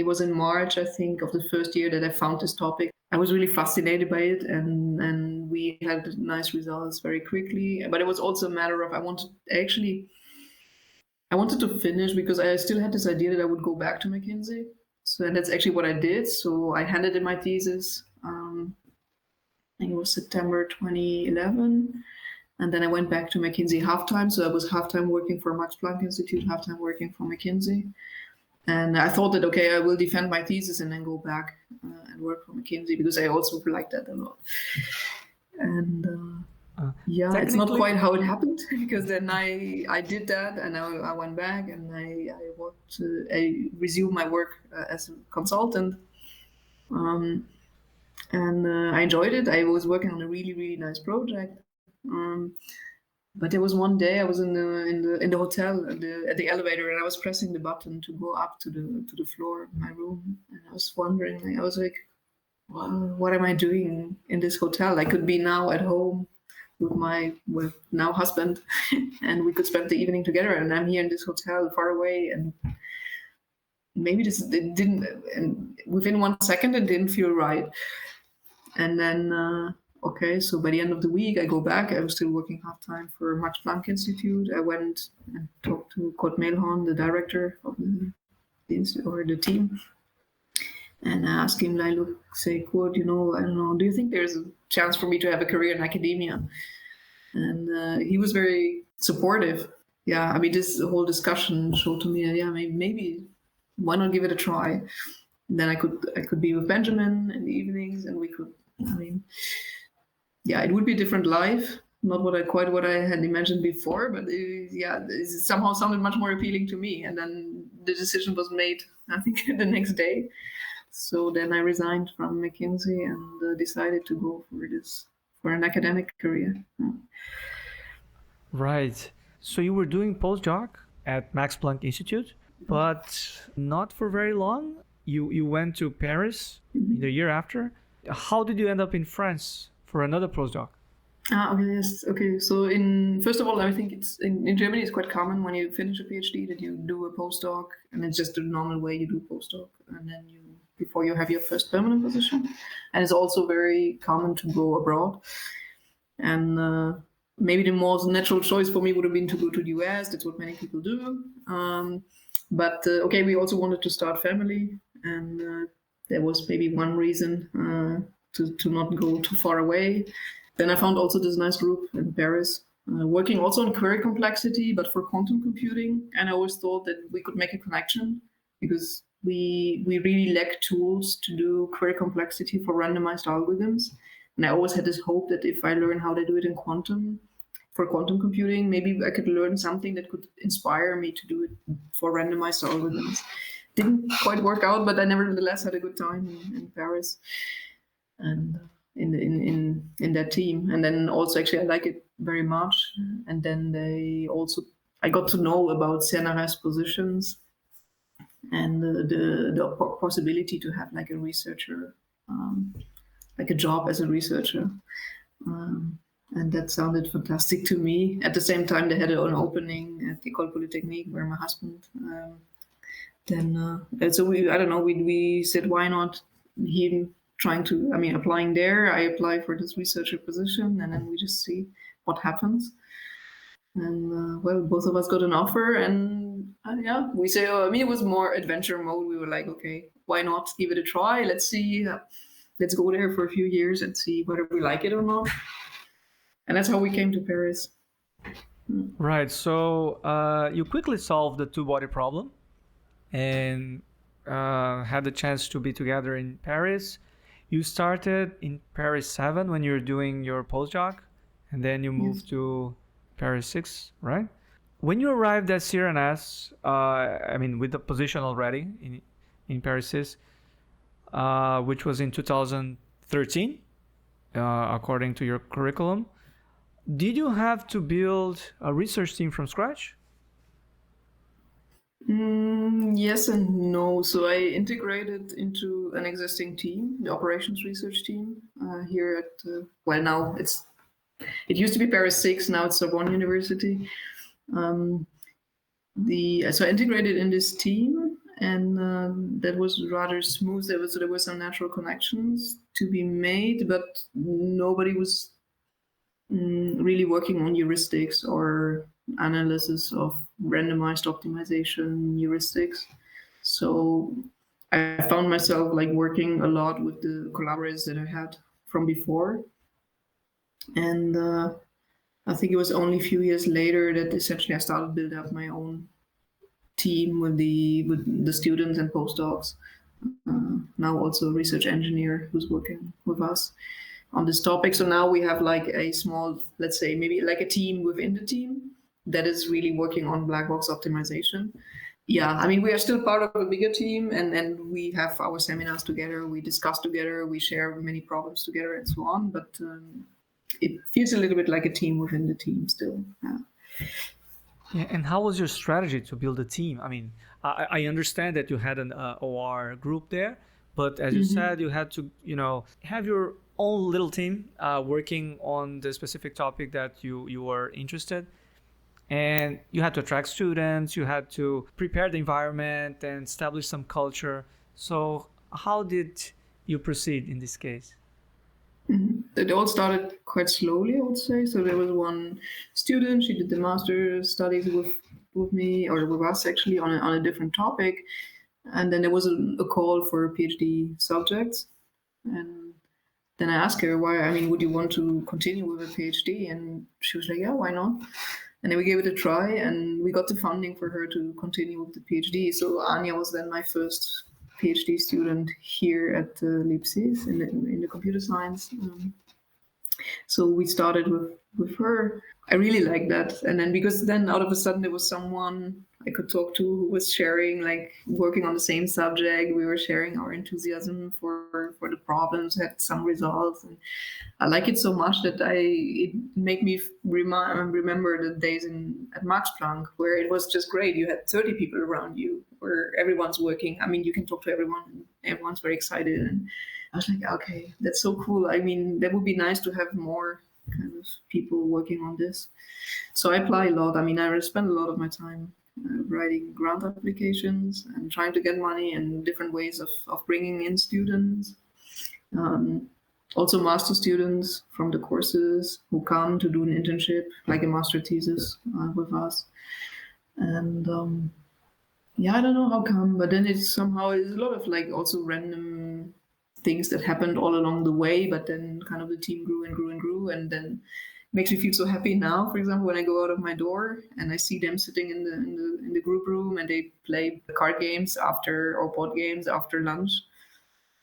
was in March, I think, of the first year that I found this topic. I was really fascinated by it, and we had nice results very quickly. But it was also a matter of, I wanted to finish because I still had this idea that I would go back to McKinsey. So, and that's actually what I did. So I handed in my thesis, I think it was September 2011. And then I went back to McKinsey half-time. So I was half-time working for Max Planck Institute, half-time working for McKinsey. And I thought that, okay, I will defend my thesis and then go back and work for McKinsey, because I also liked that a lot. And yeah, it's not quite how it happened, because then I did that, and I went back and I resumed my work as a consultant. And I enjoyed it. I was working on a really, really nice project. But there was one day I was in the hotel at the elevator, and I was pressing the button to go up to the floor of my room, and I was wondering. I was like, well, what am I doing in this hotel? I could be now at home with my now husband, and we could spend the evening together, and I'm here in this hotel far away, and maybe it didn't. And within 1 second, it didn't feel right, and then. Okay, so by the end of the week, I go back. I was still working half-time for Max Planck Institute. I went and talked to Kurt Mehlhorn, the director of the team. And I asked him, Kurt, I don't know, do you think there's a chance for me to have a career in academia? And he was very supportive. Yeah, I mean, this whole discussion showed to me, maybe why not give it a try? And then I could be with Benjamin in the evenings, and we could. I mean, yeah, it would be a different life. Not quite what I had imagined before, but it somehow sounded much more appealing to me. And then the decision was made, I think, the next day. So then I resigned from McKinsey and decided to go for an academic career. Right. So you were doing postdoc at Max Planck Institute, but not for very long. You went to Paris the year after. How did you end up in France for another postdoc? Okay, yes. Okay, so first of all, I think it's in Germany, it's quite common when you finish a PhD that you do a postdoc, and it's just the normal way you do a postdoc, and then before you have your first permanent position. And it's also very common to go abroad. And maybe the most natural choice for me would have been to go to the US. That's what many people do. But we also wanted to start family, and there was maybe one reason to not go too far away. Then I found also this nice group in Paris, working also on query complexity, but for quantum computing. And I always thought that we could make a connection because we really lack tools to do query complexity for randomized algorithms. And I always had this hope that if I learn how they do it in for quantum computing, maybe I could learn something that could inspire me to do it for randomized algorithms. Didn't quite work out, but I nevertheless had a good time in Paris and in that team. And then also actually I like it very much. And then I got to know about CNRS positions and the possibility to have like a researcher, like a job as a researcher. And that sounded fantastic to me. At the same time, they had an opening at École Polytechnique where my husband. We said, why not him applying there? I apply for this researcher position, and then we just see what happens. And both of us got an offer, and we say, it was more adventure mode. We were like, okay, why not give it a try? Let's see. Let's go there for a few years and see whether we like it or not. And that's how we came to Paris. Right. So you quickly solved the two-body problem and had the chance to be together in Paris. You started in Paris 7 when you were doing your postdoc, and then you moved to Paris 6, right? When you arrived at CNRS, with the position already in Paris 6, which was in 2013, according to your curriculum, did you have to build a research team from scratch? Yes and no. So I integrated into an existing team, the operations research team, here at, now it used to be Paris 6, now it's Sorbonne University. So I integrated in this team, and that was rather smooth. There were some natural connections to be made, but nobody was really working on heuristics or analysis of randomized optimization heuristics. So I found myself working a lot with the collaborators that I had from before. And I think it was only a few years later that essentially I started building up my own team with the students and postdocs. Now also a research engineer who's working with us on this topic. So now we have a small, let's say maybe a team within the team that is really working on black box optimization. Yeah, we are still part of a bigger team, and we have our seminars together, we discuss together, we share many problems together and so on, but it feels a little bit like a team within the team still. Yeah, and how was your strategy to build a team? I understand that you had an OR group there, but as you said, you had to, have your own little team working on the specific topic that you were interested. And you had to attract students, you had to prepare the environment and establish some culture. So how did you proceed in this case? It all started quite slowly, I would say. So there was one student, she did the master's studies with me, or with us actually, on a different topic. And then there was a call for PhD subjects. And then I asked her, would you want to continue with a PhD? And she was like, yeah, why not? And then we gave it a try, and we got the funding for her to continue with the PhD. So Anja was then my first PhD student here at LIP6 in the computer science. So we started with her. I really liked that. And then because then out of a sudden there was someone I could talk to who was sharing, like working on the same subject. We were sharing our enthusiasm for the problems, had some results. And I like it so much that it made me remember the days at Max Planck, where it was just great. You had 30 people around you, where everyone's working. I mean, you can talk to everyone, and everyone's very excited. And I was like, okay, that's so cool. I mean, that would be nice to have more kind of people working on this. So I apply a lot. I mean, I spend a lot of my time writing grant applications and trying to get money and different ways of bringing in students. Also master students from the courses who come to do an internship, like a master thesis with us. And I don't know how come, but then it's somehow a lot of like also random things that happened all along the way, but then kind of the team grew and grew and grew, and then makes me feel so happy now. For example, when I go out of my door and I see them sitting in the group room and they play card games or board games after lunch.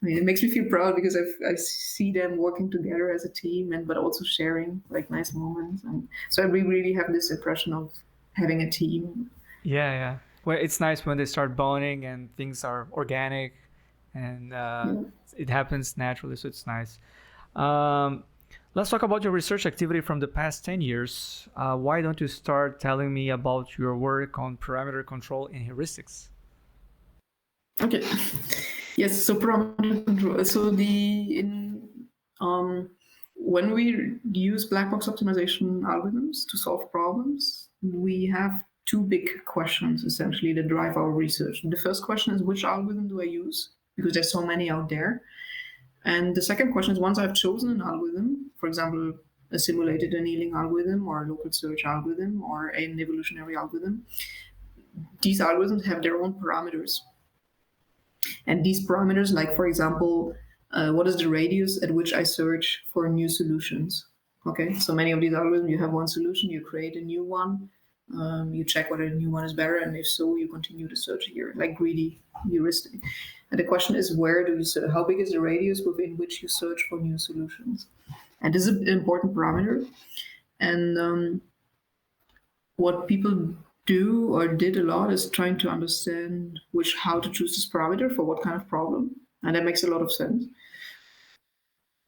I mean, it makes me feel proud because I see them working together as a team, but also sharing like nice moments. And so I really have this impression of having a team. Yeah. Well, it's nice when they start bonding and things are organic, and it happens naturally. So it's nice. Let's talk about your research activity from the past 10 years. Why don't you start telling me about your work on parameter control in heuristics? Okay. Yes, so parameter control. So when we use black box optimization algorithms to solve problems, we have two big questions essentially that drive our research. The first question is, which algorithm do I use? Because there's so many out there. And the second question is, once I've chosen an algorithm, for example, a simulated annealing algorithm or a local search algorithm or an evolutionary algorithm, these algorithms have their own parameters. And these parameters, like, for example, what is the radius at which I search for new solutions? Okay, so many of these algorithms, you have one solution, you create a new one, you check whether the new one is better, and if so, you continue to search here, like greedy heuristic. And the question is, where do you search? How big is the radius within which you search for new solutions? And this is an important parameter. And what people do or did a lot is trying to understand how to choose this parameter for what kind of problem. And that makes a lot of sense.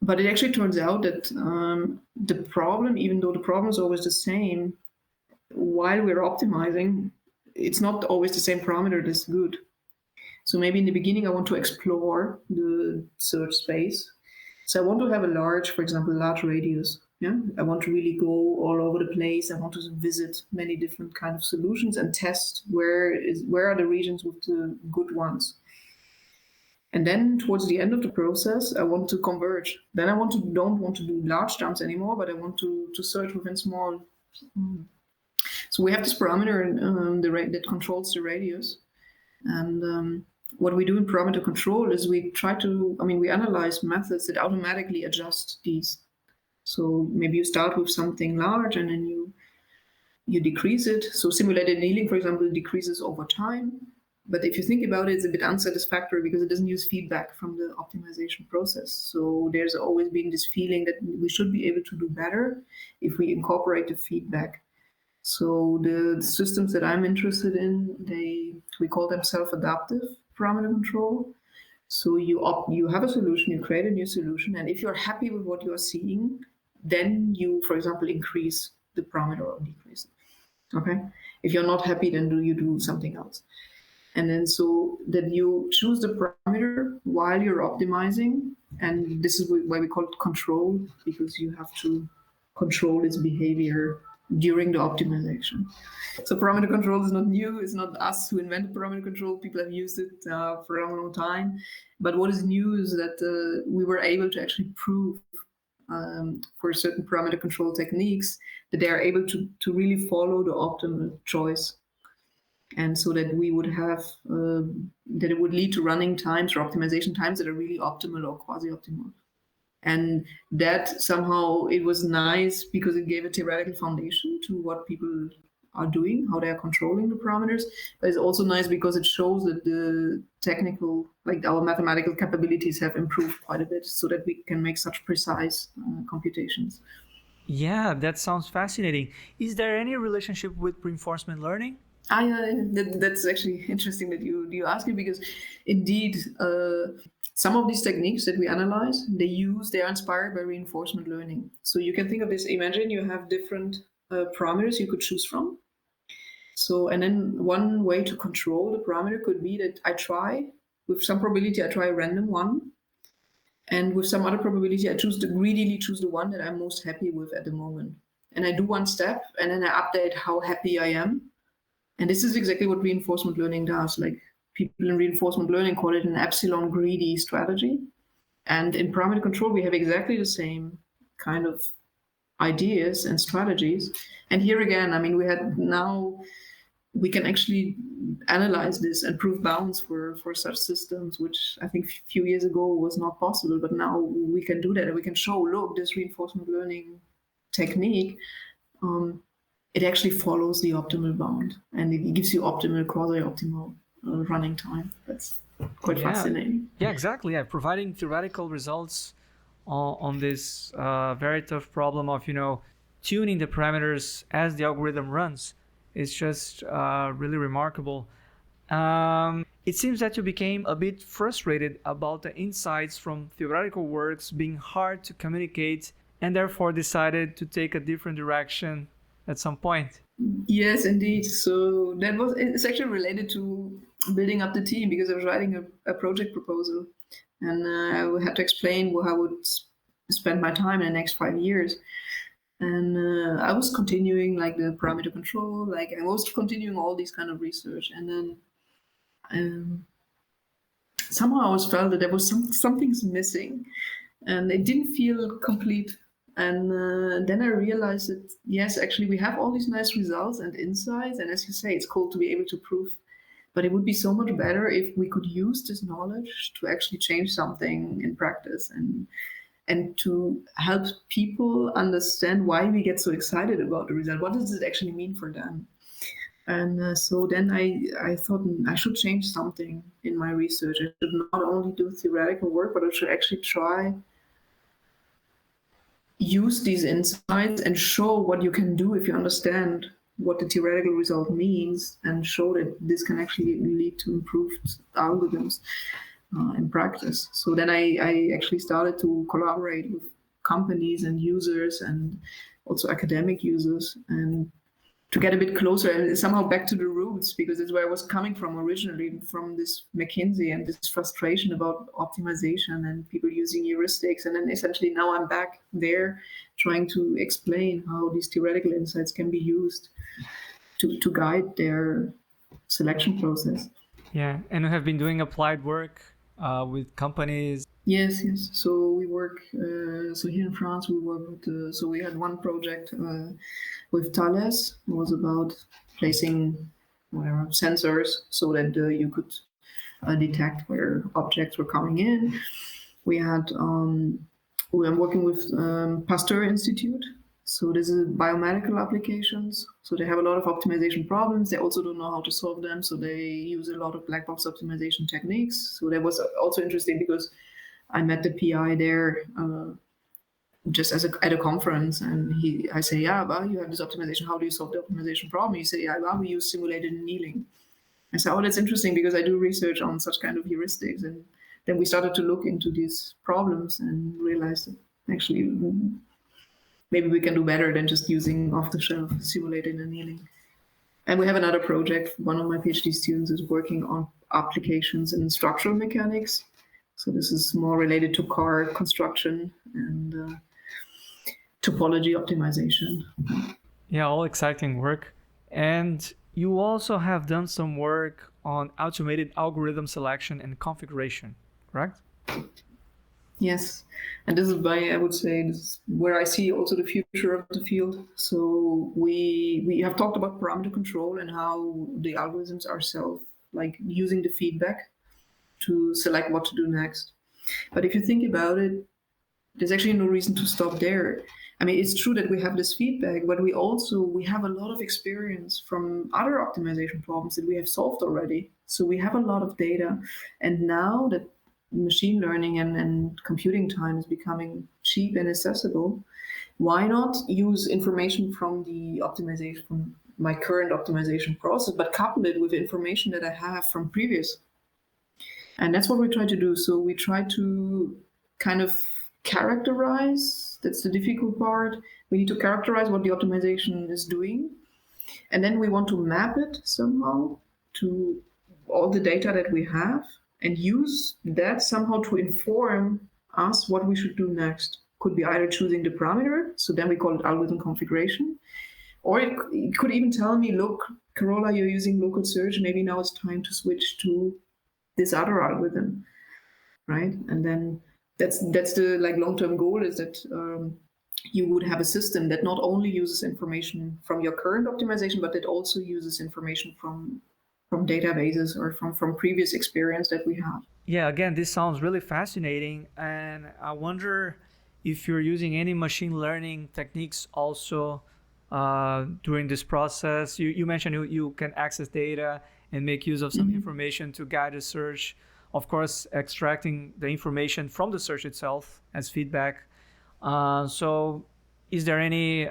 But it actually turns out that the problem, even though the problem is always the same, while we're optimizing, it's not always the same parameter that's good. So maybe in the beginning, I want to explore the search space. So I want to have for example, large radius. Yeah, I want to really go all over the place. I want to visit many different kind of solutions and test where are the regions with the good ones. And then towards the end of the process, I want to converge. Then I don't want to do large jumps anymore, but I want to search within small. So we have this parameter that controls the radius. And what we do in parameter control is we analyze methods that automatically adjust these. So maybe you start with something large and then you decrease it. So simulated annealing, for example, decreases over time. But if you think about it, it's a bit unsatisfactory because it doesn't use feedback from the optimization process. So there's always been this feeling that we should be able to do better if we incorporate the feedback. So the systems that I'm interested in, we call them self-adaptive parameter control. So you have a solution, you create a new solution, and if you're happy with what you're seeing, then you, for example, increase the parameter or decrease it. Okay? If you're not happy, then you do something else. And then so that you choose the parameter while you're optimizing, and this is why we call it control, because you have to control its behavior during the optimization. So parameter control is not new. It's not us who invented parameter control. People have used it for a long time. But what is new is that we were able to actually prove for certain parameter control techniques that they are able to really follow the optimal choice. And so that we would have, that it would lead to running times or optimization times that are really optimal or quasi-optimal. And that somehow, it was nice because it gave a theoretical foundation to what people are doing, how they are controlling the parameters. But it's also nice because it shows that the technical, like our mathematical capabilities have improved quite a bit so that we can make such precise computations. Yeah, that sounds fascinating. Is there any relationship with reinforcement learning? That's actually interesting that you ask it, because indeed, some of these techniques that we analyze, they are inspired by reinforcement learning. So you can think of this, imagine you have different parameters you could choose from. So, and then one way to control the parameter could be that with some probability, I try a random one. And with some other probability, I greedily choose the one that I'm most happy with at the moment. And I do one step, and then I update how happy I am. And this is exactly what reinforcement learning does. Like, people in reinforcement learning call it an epsilon greedy strategy. And in parameter control, we have exactly the same kind of ideas and strategies. And here again, I mean, we can actually analyze this and prove bounds for such systems, which I think a few years ago was not possible. But now we can do that, and we can show, look, this reinforcement learning technique, it actually follows the optimal bound, and it gives you optimal, quasi-optimal running time. That's quite fascinating. Yeah, exactly. Yeah, providing theoretical results on this very tough problem of, tuning the parameters as the algorithm runs is just really remarkable. It seems that you became a bit frustrated about the insights from theoretical works being hard to communicate, and therefore decided to take a different direction at some point. Yes, indeed. So it's actually related to building up the team, because I was writing a project proposal, and I had to explain how I would spend my time in the next 5 years. And I was continuing like the parameter control, like I was continuing all these kind of research. And then somehow I always felt that there was something's missing, and it didn't feel complete. And then I realized that, yes, actually we have all these nice results and insights. And as you say, it's cool to be able to prove, but it would be so much better if we could use this knowledge to actually change something in practice, and to help people understand why we get so excited about the result. What does it actually mean for them? And so then I thought I should change something in my research. I should not only do theoretical work, but I should actually try use these insights and show what you can do if you understand what the theoretical result means, and show that this can actually lead to improved algorithms in practice. So then I actually started to collaborate with companies and users, and also academic users, and to get a bit closer and somehow back to the roots, because it's where I was coming from originally, from this McKinsey and this frustration about optimization and people using heuristics. And then essentially now I'm back there trying to explain how these theoretical insights can be used to guide their selection process. Yeah, and you have been doing applied work with companies. Yes. So we work. So here in France, we work with. So we had one project with Thales. It was about placing sensors so that you could detect where objects were coming in. We had. We are working with Pasteur Institute. So this is biomedical applications. So they have a lot of optimization problems. They also don't know how to solve them. So they use a lot of black box optimization techniques. So that was also interesting, because I met the PI there just at a conference, and I say, yeah, well, you have this optimization. How do you solve the optimization problem? He said, yeah, well, we use simulated annealing. I said, oh, that's interesting, because I do research on such kind of heuristics. And then we started to look into these problems and realized that actually maybe we can do better than just using off-the-shelf simulated annealing. And we have another project. One of my PhD students is working on applications in structural mechanics. So this is more related to car construction and topology optimization. Yeah, all exciting work. And you also have done some work on automated algorithm selection and configuration, correct? Yes, and this is I would say, this is where I see also the future of the field. So we have talked about parameter control and how the algorithms are using the feedback to select what to do next. But if you think about it, there's actually no reason to stop there. I mean, it's true that we have this feedback, but we have a lot of experience from other optimization problems that we have solved already. So we have a lot of data. And now that machine learning and computing time is becoming cheap and accessible, why not use information from the optimization, from my current optimization process, but couple it with information that I have from previous. And that's what we try to do. So we try to kind of characterize, that's the difficult part. We need to characterize what the optimization is doing. And then we want to map it somehow to all the data that we have and use that somehow to inform us what we should do next. Could be either choosing the parameter, so then we call it algorithm configuration, or it could even tell me, look, Carola, you're using local search, maybe now it's time to switch to this other algorithm, right? And then that's the long-term goal, is that you would have a system that not only uses information from your current optimization, but it also uses information from databases or from previous experience that we have. Yeah, again, this sounds really fascinating, and I wonder if you're using any machine learning techniques also during this process. You mentioned you can access data and make use of some information to guide a search. Of course, extracting the information from the search itself as feedback. So is there any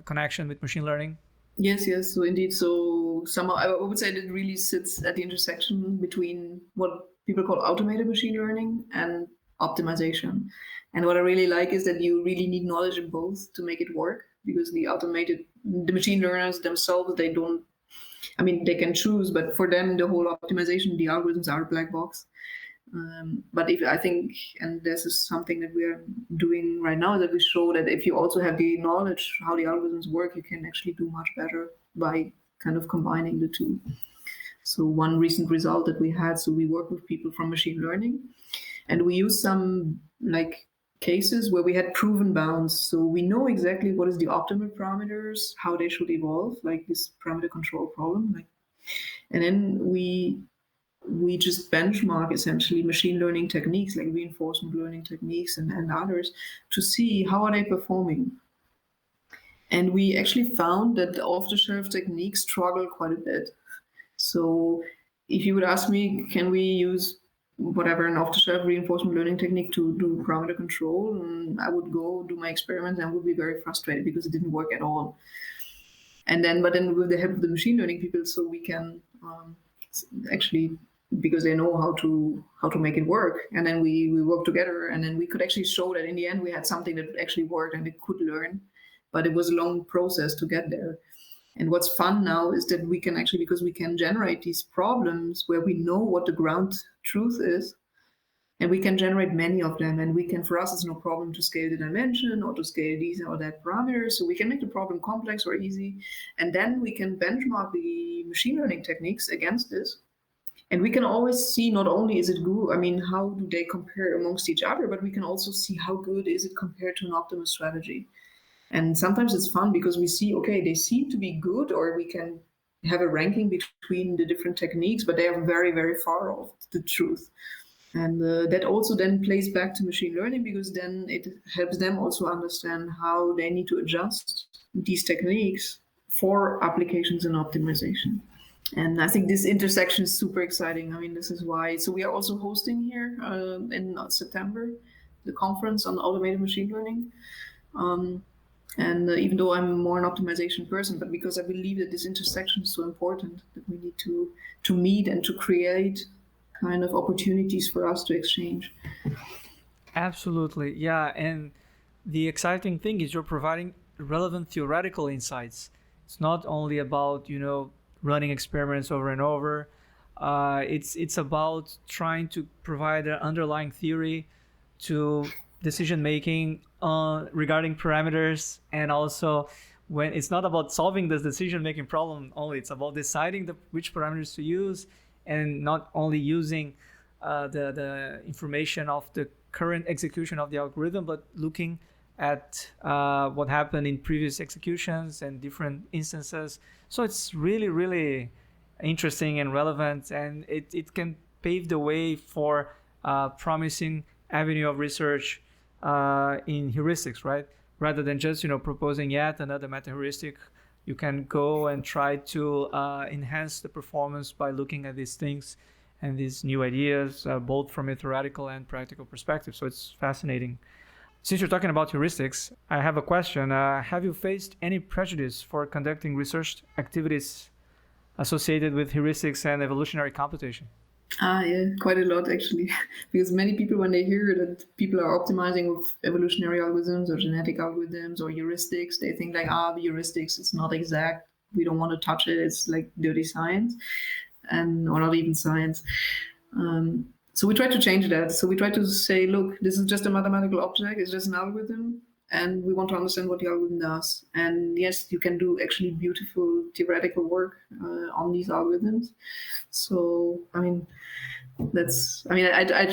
connection with machine learning? Yes. So indeed, so somehow I would say that it really sits at the intersection between what people call automated machine learning and optimization. And what I really like is that you really need knowledge in both to make it work, because the machine learners themselves, they can choose, but for them, the whole optimization, the algorithms are a black box. But I think, and this is something that we are doing right now, that we show that if you also have the knowledge how the algorithms work, you can actually do much better by kind of combining the two. So one recent result that we had, so we work with people from machine learning, and we use some cases where we had proven bounds. So we know exactly what is the optimal parameters, how they should evolve, like this parameter control problem. And then we just benchmark essentially machine learning techniques like reinforcement learning techniques and others to see how are they performing. And we actually found that the off-the-shelf techniques struggle quite a bit. So if you would ask me, can we use an off-the-shelf reinforcement learning technique to do parameter control, and I would go do my experiments and would be very frustrated because it didn't work at all. But then with the help of the machine learning people, so we can actually, because they know how to make it work, and then we work together, and then we could actually show that in the end we had something that actually worked and it could learn, but it was a long process to get there. And what's fun now is that we can actually, because we can generate these problems where we know what the ground truth is, and we can generate many of them, and we can, for us, it's no problem to scale the dimension or to scale these or that parameters. So we can make the problem complex or easy, and then we can benchmark the machine learning techniques against this. And we can always see not only is it good, how do they compare amongst each other, but we can also see how good is it compared to an optimal strategy. And sometimes it's fun because we see, okay, they seem to be good, or we can have a ranking between the different techniques, but they are very, very far off the truth. And that also then plays back to machine learning, because then it helps them also understand how they need to adjust these techniques for applications and optimization. And I think this intersection is super exciting. This is why. So we are also hosting here in September the conference on automated machine learning. And even though I'm more an optimization person, but because I believe that this intersection is so important, that we need to meet and to create kind of opportunities for us to exchange. Absolutely, yeah. And the exciting thing is you're providing relevant theoretical insights. It's not only about, running experiments over and over. It's about trying to provide an underlying theory to decision making regarding parameters, and also when it's not about solving the decision making problem only, it's about deciding which parameters to use, and not only using the information of the current execution of the algorithm, but looking at what happened in previous executions and different instances. So it's really, really interesting and relevant, and it can pave the way for promising avenue of research in heuristics, right? Rather than just proposing yet another meta heuristic, you can go and try to enhance the performance by looking at these things and these new ideas, both from a theoretical and practical perspective. So it's fascinating. Since you're talking about heuristics, I have a question. Have you faced any prejudice for conducting research activities associated with heuristics and evolutionary computation? Yeah, quite a lot actually. Because many people, when they hear that people are optimizing with evolutionary algorithms or genetic algorithms or heuristics, they think like, the heuristics, it's not exact. We don't want to touch it. It's like dirty science, or not even science. So we try to change that. So we try to say, look, this is just a mathematical object. It's just an algorithm. And we want to understand what the algorithm does. And yes, you can do actually beautiful theoretical work on these algorithms. So, I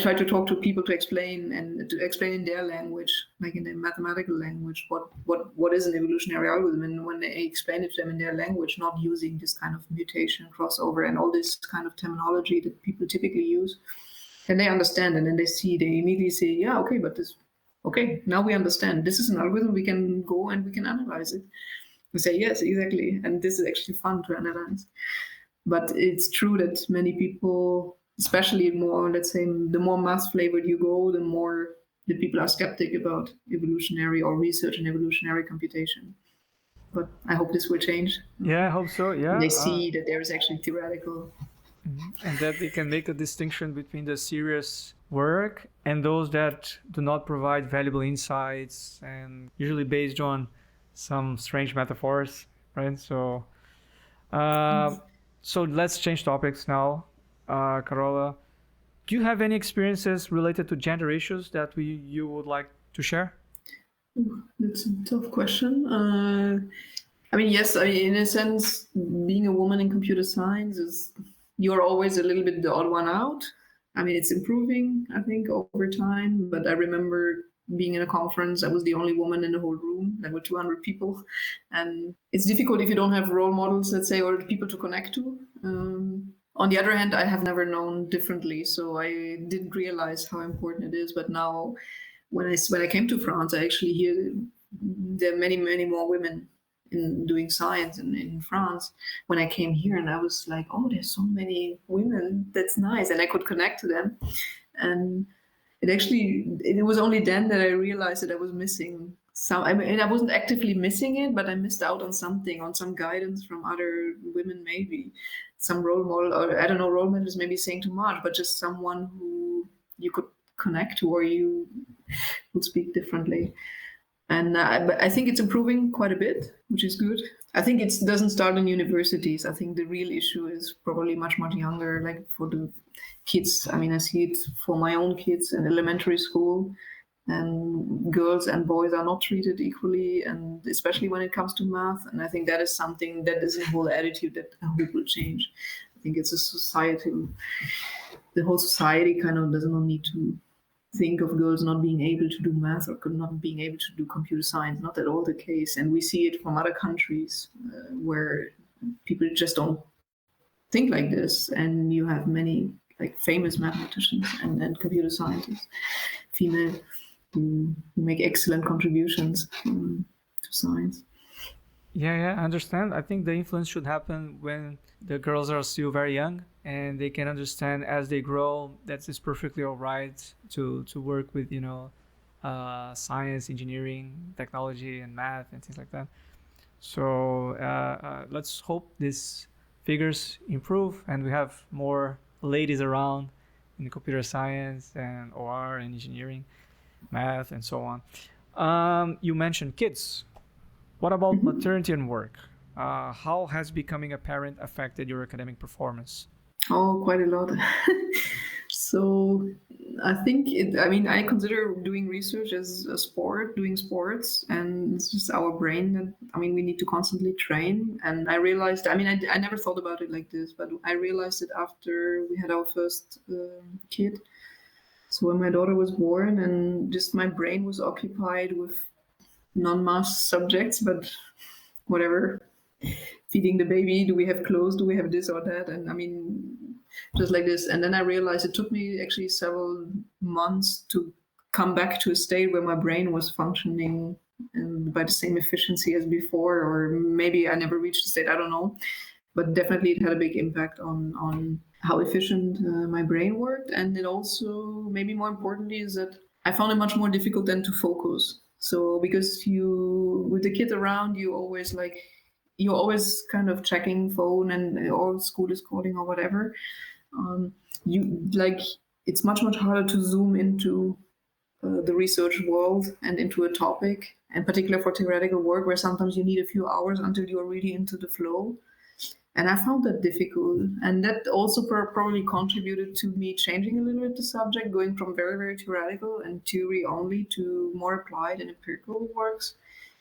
try to talk to people to explain in their language, like in their mathematical language, what is an evolutionary algorithm, and when they explain it to them in their language, not using this kind of mutation, crossover, and all this kind of terminology that people typically use, and they understand, and then they immediately say, yeah, okay, but this. Okay, now we understand. This is an algorithm. We can go and we can analyze it. We say, yes, exactly. And this is actually fun to analyze. But it's true that many people, especially more, let's say, the more math flavored you go, the more the people are skeptic about evolutionary or research in evolutionary computation. But I hope this will change. Yeah, I hope so. Yeah. They see that there is actually theoretical. And that they can make a distinction between the serious work and those that do not provide valuable insights and usually based on some strange metaphors, right? So let's change topics now. Carola, do you have any experiences related to gender issues that you would like to share? That's a tough question. Yes, in a sense, being a woman in computer science you're always a little bit the odd one out. It's improving, I think, over time. But I remember being in a conference, I was the only woman in the whole room. There were 200 people. And it's difficult if you don't have role models, let's say, or people to connect to. On the other hand, I have never known differently. So I didn't realize how important it is. But now, when I came to France, I actually hear there are many, many more women in doing science in France when I came here, and I was like, oh, there's so many women, that's nice, and I could connect to them. And it was only then that I realized that I was missing I wasn't actively missing it, but I missed out on something, on some guidance from other women, maybe some role model, or I don't know, role model is maybe saying too much, but just someone who you could connect to or you would speak differently. And I think it's improving quite a bit, which is good. I think it doesn't start in universities. I think the real issue is probably much, much younger, like for the kids. I see it for my own kids in elementary school, and girls and boys are not treated equally, and especially when it comes to math. And I think that is something that is a whole attitude that I hope will change. I think it's a societal, the whole society kind of does not need to think of girls not being able to do math or not being able to do computer science. Not at all the case. And we see it from other countries where people just don't think like this. And you have many famous mathematicians and computer scientists, female, who make excellent contributions to science. Yeah, I understand. I think the influence should happen when the girls are still very young and they can understand as they grow that it's perfectly all right to work with, science, engineering, technology, and math and things like that. So let's hope these figures improve and we have more ladies around in computer science and OR and engineering, math, and so on. You mentioned kids. What about maternity and work? How has becoming a parent affected your academic performance? Oh, quite a lot. So I think I consider doing research as a sport, doing sports, and it's just our brain that, we need to constantly train. And I realized, I never thought about it like this, but I realized it after we had our first kid. So when my daughter was born, and just my brain was occupied with non-math subjects, but whatever, feeding the baby, do we have clothes, do we have this or that, and just like this. And then I realized it took me actually several months to come back to a state where my brain was functioning by the same efficiency as before, or maybe I never reached the state, I don't know. But definitely it had a big impact on how efficient my brain worked. And it also, maybe more importantly, is that I found it much more difficult then to focus. So because with the kid around, you're always kind of checking phone or school is calling or whatever. It's much harder to zoom into the research world and into a topic, in particular for theoretical work, where sometimes you need a few hours until you're really into the flow. And I found that difficult. And that also probably contributed to me changing a little bit the subject, going from very, very theoretical and theory only to more applied and empirical works,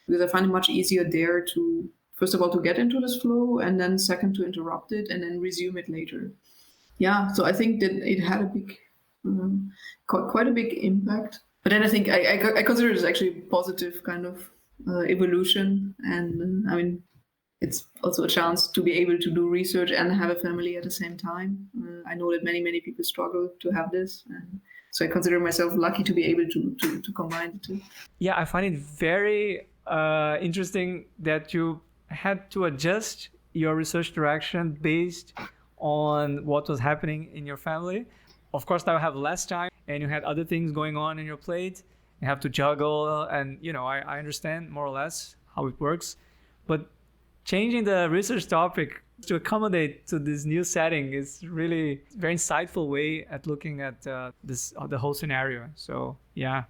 because I find it much easier there to, first of all, to get into this flow, and then second, to interrupt it and then resume it later. Yeah, so I think that it had a big, quite a big impact. But then I think I consider it as actually a positive kind of evolution. And I mean, it's also a chance to be able to do research and have a family at the same time. I know that many people struggle to have this. And so I consider myself lucky to be able to combine the two. Yeah, I find it very interesting that you had to adjust your research direction based on what was happening in your family. Of course, now you have less time and you had other things going on in your plate. You have to juggle, and I understand more or less how it works. But changing the research topic to accommodate to this new setting is really a very insightful way at looking at the whole scenario. So yeah.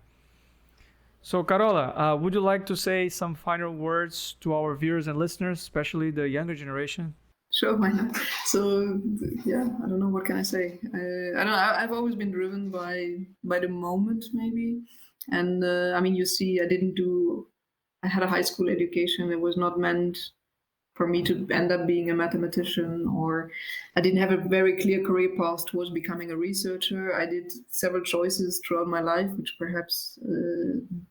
So Carola, would you like to say some final words to our viewers and listeners, especially the younger generation? Sure, why not? So yeah, I don't know, what can I say? I don't know. I've always been driven by the moment, maybe. And I mean, you see, I had a high school education. It was not meant for me to end up being a mathematician, or I didn't have a very clear career path towards becoming a researcher. I did several choices throughout my life, which perhaps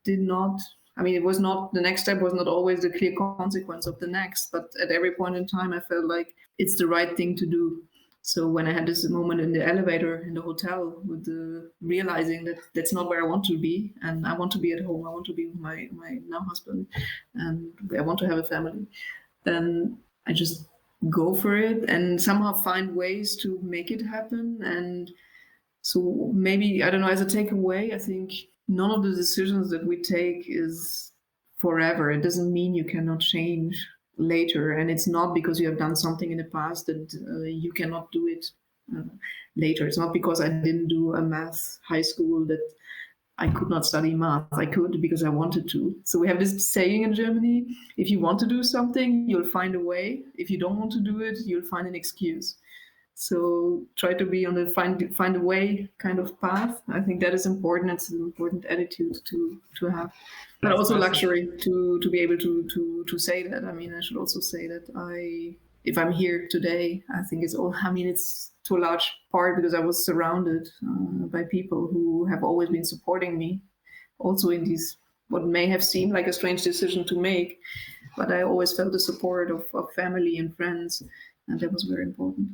did not, I mean, the next step was not always the clear consequence of the next, but at every point in time, I felt like it's the right thing to do. So when I had this moment in the elevator in the hotel with realizing that that's not where I want to be, and I want to be at home, I want to be with my now husband, and I want to have a family, then I just go for it and somehow find ways to make it happen. And so maybe, I don't know, as a takeaway, I think none of the decisions that we take is forever. It doesn't mean you cannot change later. And it's not because you have done something in the past that you cannot do it later. It's not because I didn't do a math high school that I could not study math. I could because I wanted to. So we have this saying in Germany, if you want to do something, you'll find a way. If you don't want to do it, you'll find an excuse. So try to be on the find a way kind of path. I think that is important. It's an important attitude to have. But also luxury to be able to say that. I mean, I should also say that if I'm here today, I think it's to a large part because I was surrounded by people who have always been supporting me, also in these, what may have seemed like a strange decision to make, but I always felt the support of family and friends, and that was very important.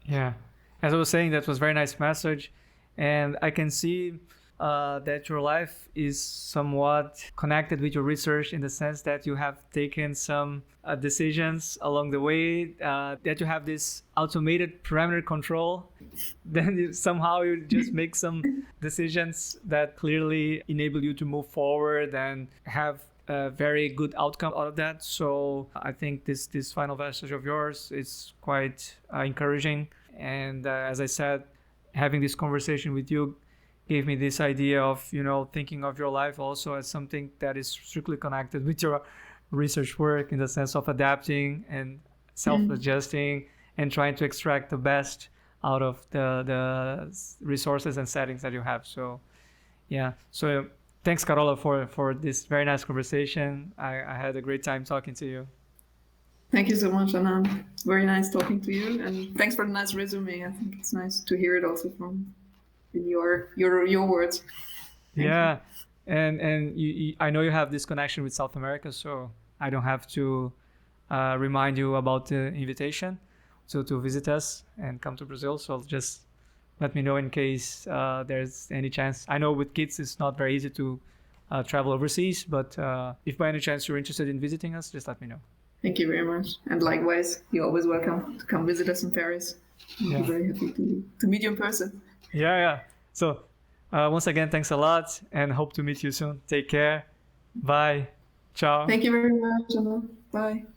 Yeah, as I was saying, that was a very nice message, and I can see that your life is somewhat connected with your research in the sense that you have taken some decisions along the way, that you have this automated parameter control. Then somehow you just make some decisions that clearly enable you to move forward and have a very good outcome out of that. So I think this final message of yours is quite encouraging. And as I said, having this conversation with you gave me this idea of, thinking of your life also as something that is strictly connected with your research work in the sense of adapting and self-adjusting and trying to extract the best out of the resources and settings that you have. So, yeah. So thanks, Carola, for this very nice conversation. I had a great time talking to you. Thank you so much, Anand. Very nice talking to you. And thanks for the nice resume. I think it's nice to hear it also from your words. Yeah, and I know you have this connection with South America, so I don't have to remind you about the invitation to visit us and come to Brazil. So I'll just let me know in case there's any chance. I know with kids it's not very easy to travel overseas, but if by any chance you're interested in visiting us, just let me know. Thank you very much. And likewise, you're always welcome to come visit us in Paris. I'll be very happy to meet you in person. Yeah. So once again, thanks a lot and hope to meet you soon. Take care. Bye. Ciao. Thank you very much, Anna. Bye.